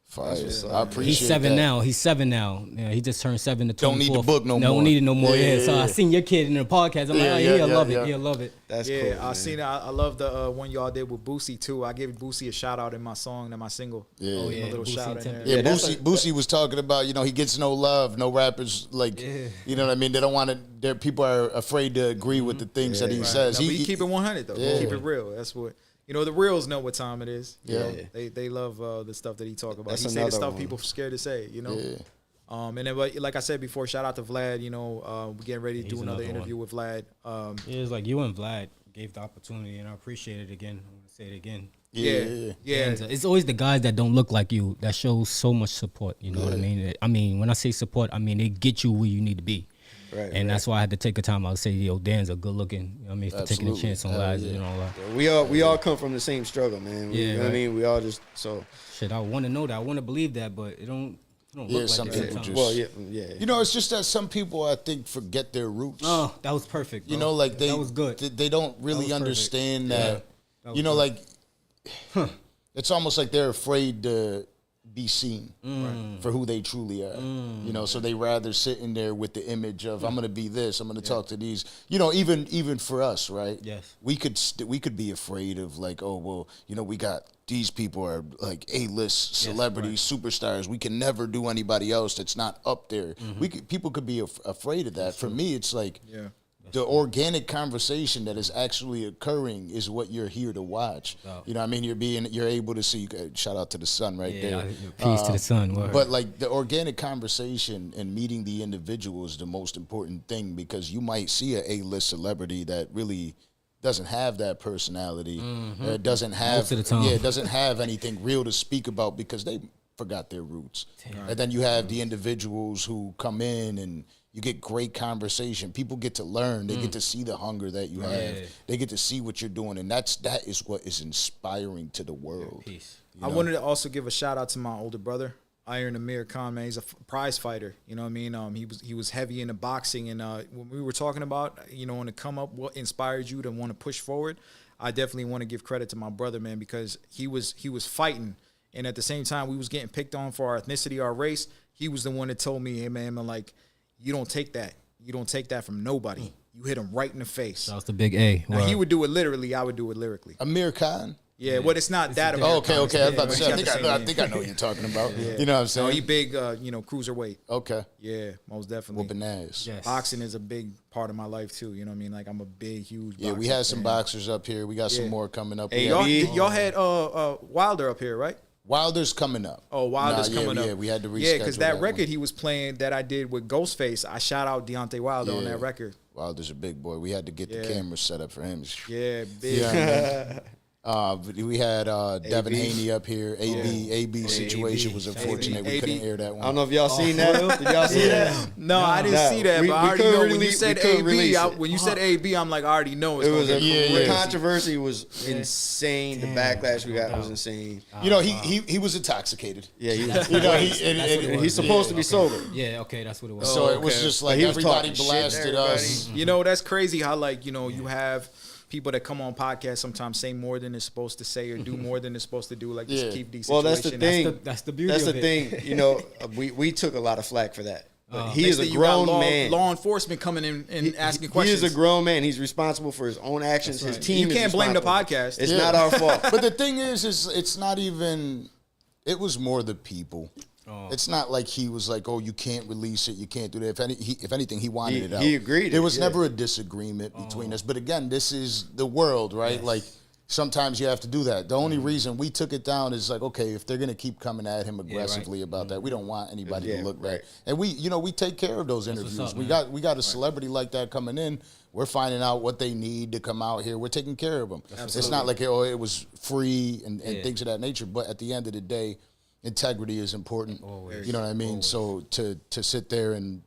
Fire. I appreciate He's 7 that. now. He's 7 now. Yeah, he just turned 7 to 24. Don't need the book no more. Don't need it no more. Yeah, Yeah. So yeah. I seen your kid in the podcast. I'm like, oh, he'll love it. He'll love it. That's cool. I seen it. I love the one y'all did with Boosie too. I gave Boosie a shout out in my song, my single. Yeah. Oh, A yeah. little Boosie shout in Temple. there. Yeah, that's Boosie was talking about, you know, he gets no love. No rappers, like, you know what I mean? They don't want to, their people are afraid to agree with the things that he says. No, but he keep it 100 though. Yeah. He keep it real. That's what, you know, the reals know what time it is. You Yeah. know, they love the stuff that he talk about. That's He say the another stuff one. people scared to say, you know. Yeah. And then, but like I said before, shout out to Vlad. You know, we're getting ready to do He's another another interview with Vlad. Yeah, it's like you and Vlad gave the opportunity, and I appreciate it again. I'm going to say it again. Yeah. And it's always the guys that don't look like you that shows so much support. You know what I mean? I mean, when I say support, I mean they get you where you need to be. Right, And that's why I had to take a time out to say, yo, Danza good looking. You know what I mean? For taking a Absolutely. chance on guys, you know. We all come from the same struggle, man. You know what I mean? We all just Shit, I want to know that. I want to believe that, but it don't look like some that people sometimes. just- well, yeah. You know, it's just that some people, I think, forget their roots. Oh, that was perfect. You bro. know, like that was good. They don't was really perfect. understand Yeah. that. That was You know, perfect. like it's almost like they're afraid to be seen for who they truly are. You know, so they rather sit in there with the image of I'm going to be this, I'm going to talk to these. You know, even for us, right? Yes. We could be afraid of like, oh well, you know, we got these people are like A-list celebrities, superstars. We can never do anybody else that's not up there. People could be afraid of that. For me, it's like The organic conversation that is actually occurring is what you're here to watch. You know what I mean? You're able to see, shout out to the sun right there. Peace to the sun. Word. But like the organic conversation and meeting the individual is the most important thing, because you might see a A-list celebrity that really doesn't have that personality. Doesn't have, most of the time. doesn't have anything real to speak about because they forgot their roots. And then you have the individuals who come in and you get great conversation. People get to learn. They get to see the hunger that you have. They get to see what you're doing, and that is what is inspiring to the world. I wanted to also give a shout out to my older brother, Iron Amir Khan, man. He's a prize fighter. You know what I mean? He was heavy into boxing, and when we were talking about, on the come up, what inspired you to want to push forward, I definitely want to give credit to my brother, man, because he was fighting, and at the same time we was getting picked on for our ethnicity, our race. He was the one that told me, hey man, like, you don't take that. You don't take that from nobody. You hit him right in the face. That was the big A. Now, he would do it literally. I would do it lyrically. Amir Khan? Yeah, well, it's not that. Oh, okay. I was about to say, I I think I know what you're talking about. You know what I'm saying? No, he big, cruiserweight. Okay. Yeah, most definitely. Whooping ass. Yes. Boxing is a big part of my life too. You know what I mean? Like, I'm a big, huge. Yeah, we boxing had some fan. boxers up here. We got some more coming up. Hey, Y'all had Wilder up here, right? Wilder's coming up. Oh, Wilder's coming up. Yeah, we had to reschedule. Yeah, because that one. record he was playing that I did with Ghostface, I shout out Deontay Wilder on Yeah. that record. Wilder's a big boy. We had to get the camera set up for him. Yeah, big. Yeah, but we had Devon Haney up here. AB situation was unfortunate. We couldn't air that one. I don't know if y'all seen that. Did y'all see that? No, I didn't see that, we but I already couldn't know when really- you said we couldn't AB. release it. When you said AB, I'm like, I already know it's It was gonna the controversy was insane. The backlash we got was insane. You know, he was intoxicated. Yeah, You know, he's supposed to be sober. Yeah, okay, that's what it was. So it was just like But he was everybody talking shit to blasted us. You know, that's crazy how, like, you have people that come on podcasts sometimes say more than they're supposed to say or do more than they're supposed to do. Like, just keep these Well, situations. that's the thing. That's the beauty That's of the it. thing. You know, we took a lot of flack for that. But he Next is a thing you got grown man. Law enforcement coming in and asking He questions. is a grown man. He's responsible for his own actions. His team. You can't is blame the responsible. podcast. It's not our fault. But the thing is it's not even. It was more the people. It's not like he was like, oh, you can't release it, you can't do that. If anything, he wanted it out. He agreed. There was never a disagreement between us. But again, this is the world, right? Yes. Like, sometimes you have to do that. The only reason we took it down is like, okay, if they're gonna keep coming at him aggressively about that, we don't want anybody to look bad. And we take care of those interviews. up, we got a celebrity like that coming in. We're finding out what they need to come out here. We're taking care of them. Absolutely. It's not like, oh, it was free and things of that nature. But at the end of the day, integrity is important. Always. You know what I mean? Always. So to sit there and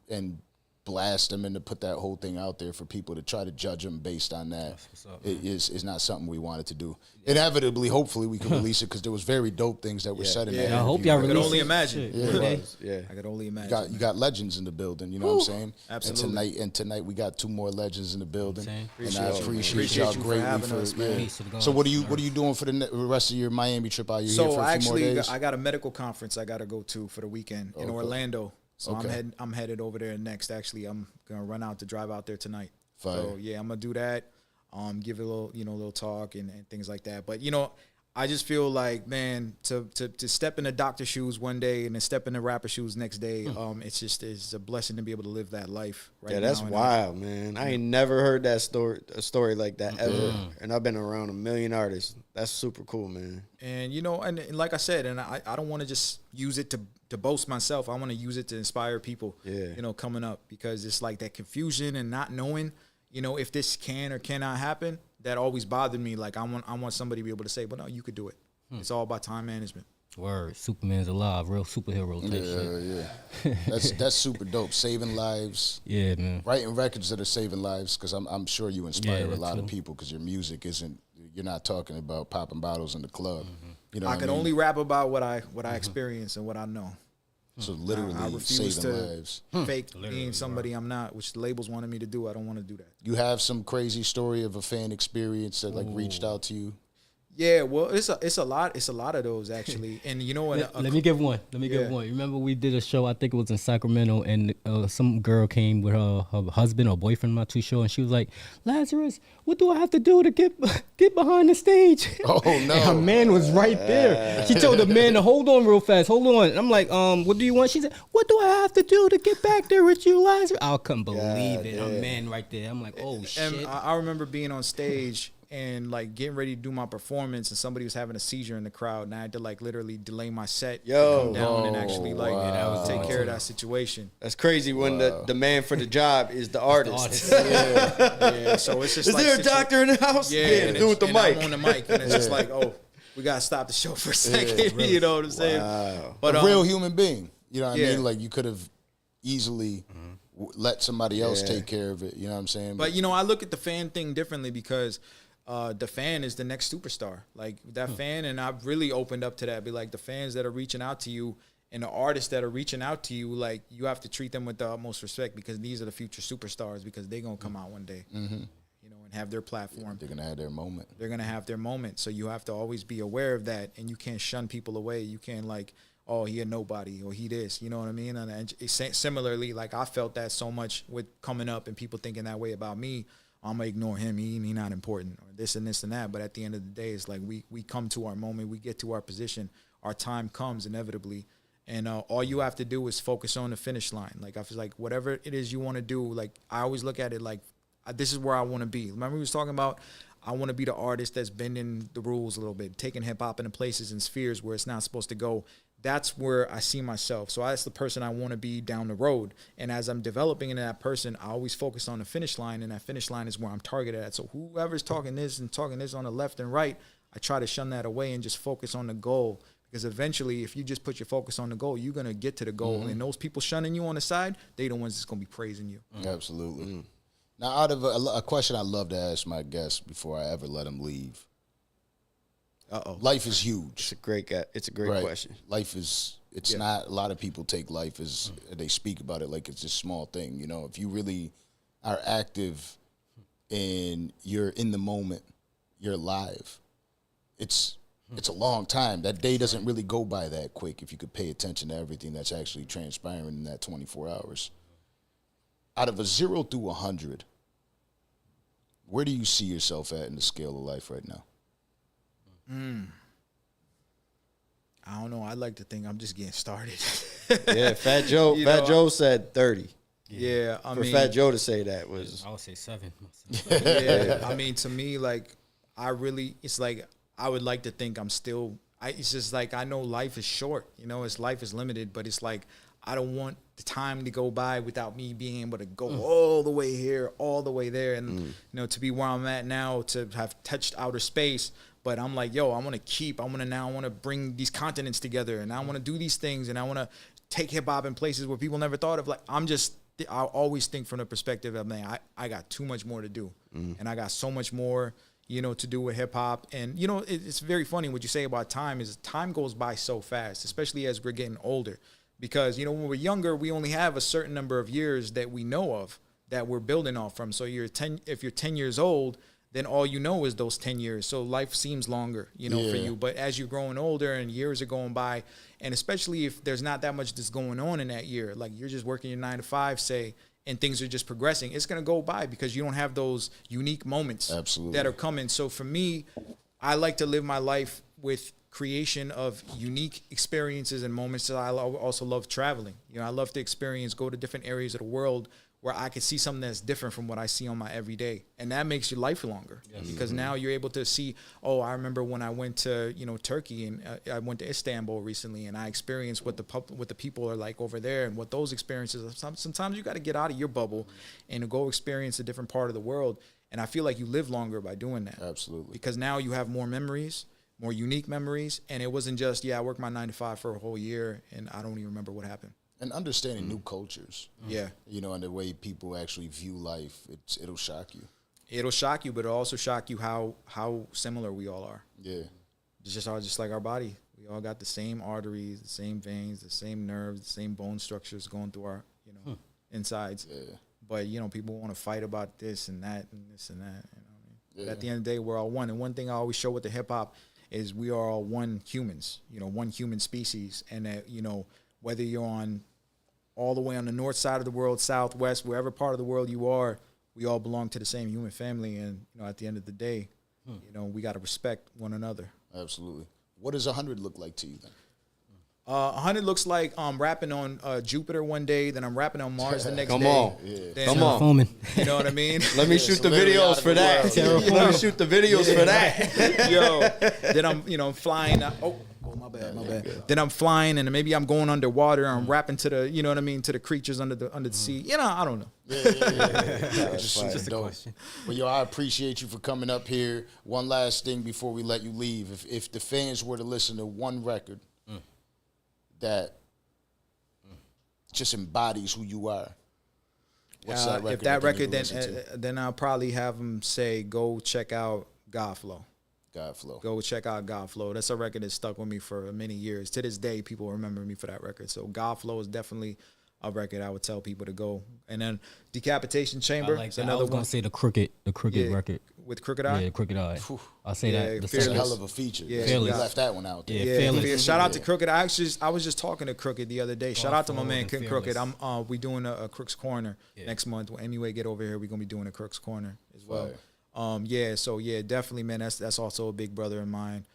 blast them and to put that whole thing out there for people to try to judge them based on that is not something we wanted to do. Inevitably, hopefully, we can release it because there was very dope things that were said in that. I hope y'all release it. I could only imagine. I could only imagine. You got legends in the building. You know what I'm saying? Absolutely. And tonight we got 2 more legends in the building. Appreciate and I appreciate y'all greatly having us, man. So what are you doing for the rest of your Miami trip? Are you here for a few more days? I got a medical conference I got to go to for the weekend in Orlando. So I'm headed over there next. Actually, I'm gonna run out to drive out there tonight. Fire. So yeah, I'm gonna do that. Give it a little talk and things like that. But I just feel like, man, to step in the doctor's shoes one day and then step in the rapper shoes next day, it's a blessing to be able to live that life right now. Yeah, that's wild, man. I ain't never heard that story like that ever. And I've been around a million artists. That's super cool, man. And and like I said, and I don't want to just use it to boast myself. I want to use it to inspire people, coming up, because it's like that confusion and not knowing, if this can or cannot happen. That always bothered me. Like, I want somebody to be able to say, but no, you could do it. It's all about time management. Word, Superman's alive, real superhero type shit. Yeah. That's super dope. Saving lives. Yeah, man. Writing records that are saving lives, because I'm sure you inspire a lot of people, because your music you're not talking about popping bottles in the club. You know, I can only rap about what I experience and what I know. So literally I refuse saving to lives. fake being somebody I'm not, which the labels wanted me to do. I don't want to do that. You have some crazy story of a fan experience that reached out to you? Yeah, well, it's a lot of those actually, and you know what? Let me give one. Give one. Remember we did a show, I think it was in Sacramento, and some girl came with her husband or boyfriend, I'm not too sure, and she was like, Lazarus, what do I have to do to get behind the stage? Oh, no. And her man was right there. She told the man to hold on real fast, hold on. And I'm like, what do you want? She said, what do I have to do to get back there with you, Lazarus? I couldn't believe it. Her man right there. I'm like, oh, shit. And I remember being on stage and like getting ready to do my performance, and somebody was having a seizure in the crowd, and I had to like literally delay my set, come down and actually take care of that situation. That's crazy when the demand for the job is the artist. Yeah. So it's just is there a doctor in the house? Yeah, do with the mic. I'm on the mic, and it's just like, oh, we gotta stop the show for a second. You know what I'm saying? Wow. But a real human being. You know what I mean? Like you could have easily let somebody else take care of it. You know what I'm saying? But you know, I look at the fan thing differently because the fan is the next superstar. Like that fan, and I've really opened up to that. Be like the fans that are reaching out to you and the artists that are reaching out to you, like you have to treat them with the utmost respect because these are the future superstars because they're gonna come out one day, you know, and have their platform. They're gonna have their moment. They're gonna have their moment. So you have to always be aware of that, and you can't shun people away. You can't like, oh, he a nobody or he this. You know what I mean? And similarly, like I felt that so much with coming up and people thinking that way about me. I'm gonna ignore him. He not important, or this and this and that. But at the end of the day, it's like we come to our moment, we get to our position, our time comes inevitably, and all you have to do is focus on the finish line. Like I feel like whatever it is you want to do, like I always look at it like this is where I want to be. Remember we was talking about I want to be the artist that's bending the rules a little bit, taking hip hop into places and spheres where it's not supposed to go. That's where I see myself. So that's the person I want to be down the road. And as I'm developing into that person, I always focus on the finish line, and that finish line is where I'm targeted at. So whoever's talking this on the left and right, I try to shun that away and just focus on the goal. Because eventually, if you just put your focus on the goal, you're going to get to the goal. And those people shunning you on the side, they the ones that's going to be praising you. Absolutely. Now, out of a question I love to ask my guests before I ever let them leave. Life is huge. It's a great question. Life is, it's not, a lot of people take life as, they speak about it like it's a small thing. You know, if you really are active and you're in the moment, you're alive. It's a long time. That day doesn't really go by that quick if you could pay attention to everything that's actually transpiring in that 24 hours. Out of a 0 through 100, where do you see yourself at in the scale of life right now? I don't know. I like to think I'm just getting started. Yeah, Fat Joe said 30. Yeah, For Fat Joe to say that was... I would say 7. Yeah, I mean, to me, like, it's like, I would like to think I'm still, it's just like, I know life is short, you know, life is limited, but it's like, I don't want the time to go by without me being able to go all the way here, all the way there. And, you know, to be where I'm at now, to have touched outer space. But I'm like, yo, I want to bring these continents together, and I want to do these things, and I want to take hip hop in places where people never thought of. Like, I always think from the perspective of, man, I got too much more to do, and I got so much more, you know, to do with hip hop. And, you know, it's very funny what you say about time is time goes by so fast, especially as we're getting older, because, you know, when we're younger, we only have a certain number of years that we know of that we're building off from. So if you're 10 years old, then all you know is those 10 years. So life seems longer, you know, for you. But as you're growing older and years are going by, and especially if there's not that much that's going on in that year, like you're just working your 9 to 5, say, and things are just progressing, it's going to go by because you don't have those unique moments that are coming. So for me, I like to live my life with creation of unique experiences and moments. I also love traveling. You know, I love to go to different areas of the world where I can see something that's different from what I see on my everyday. And that makes your life longer because now you're able to see, oh, I remember when I went to, you know, Turkey, and I went to Istanbul recently, and I experienced what the people are like over there and what those experiences are. Sometimes you got to get out of your bubble and go experience a different part of the world. And I feel like you live longer by doing that. Absolutely. Because now you have more memories, more unique memories. And it wasn't just, I worked my 9 to 5 for a whole year and I don't even remember what happened. And understanding new cultures. Yeah. You know, and the way people actually view life, it'll shock you. It'll shock you, but it'll also shock you how similar we all are. Yeah. It's just like our body. We all got the same arteries, the same veins, the same nerves, the same bone structures going through our, you know, insides. Yeah. But, you know, people want to fight about this and that and this and that. You know what I mean? But at the end of the day, we're all one. And one thing I always show with the hip hop is we are all one humans, one human species. And that, whether you're on all the way on the north side of the world, southwest, wherever part of the world you are, we all belong to the same human family. And, at the end of the day, we got to respect one another. Absolutely. What does 100 look like to you then? 100 looks like rapping on Jupiter one day, then I'm rapping on Mars the next Come day. on. Then, Come on. You know what I mean? Let me shoot the videos for that. Let me shoot the videos for that. Yo, then I'm flying. Oh, my bad. Then I'm flying, and maybe I'm going underwater. I'm rapping to the, to the creatures under the sea. I don't know. Just a question. Well, yo, I appreciate you for coming up here. One last thing before we let you leave. If the fans were to listen to one record that just embodies who you are, what's that record? If that record, then I'll probably have them say, go check out Godflow. Go check out Godflow. That's a record that stuck with me for many years. To this day, people remember me for that record. So Godflow is definitely a record I would tell people to go. And then Decapitation Chamber. I was gonna say the Crooked record with Crooked Eye. Yeah, Crooked Eye. I'll say that. That's a hell of a feature. Yeah, we left that one out there. Fearless. Shout out to Crooked. I was just talking to Crooked the other day. Shout out to my man Crooked. We doing a Crook's Corner next month. When Emiway get over here, we're gonna be doing a Crook's Corner as well. Definitely, man. That's also a big brother of mine.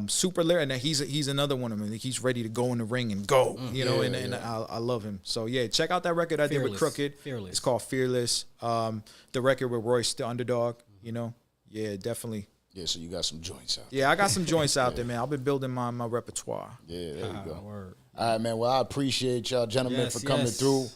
Super lyric, and he's another one of them. He's ready to go in the ring and go, and I love him. So check out that record I did with Crooked. Fearless. It's called Fearless. The record with Royce the Underdog. Definitely. Yeah, so you got some joints out. Yeah, I got some joints out there, man. I've been building my repertoire. Yeah, there you go. Word. All right, man. Well, I appreciate y'all, gentlemen, for coming through.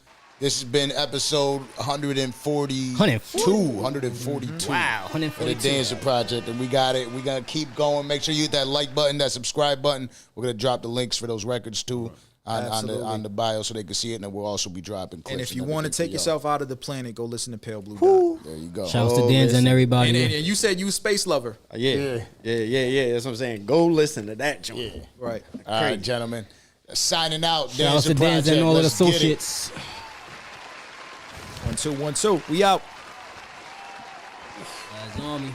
This has been episode 142. 142. Wow, For the 142. Danza Project, and we got it. We gotta keep going. Make sure you hit that like button, that subscribe button. We're gonna drop the links for those records too on the bio, so they can see it, and then we'll also be dropping clips. And if you want to take yourself out of the planet, go listen to Pale Blue Dot. there you go. Shouts to Danza and everybody. And you said you a space lover. Yeah. That's what I'm saying. Go listen to that joint. Yeah. Right. All right, gentlemen. Signing out. Shouts Danza to Danza Project. and all of the Let's get it. associates. 1 2 1 2. We out. Eyes on me.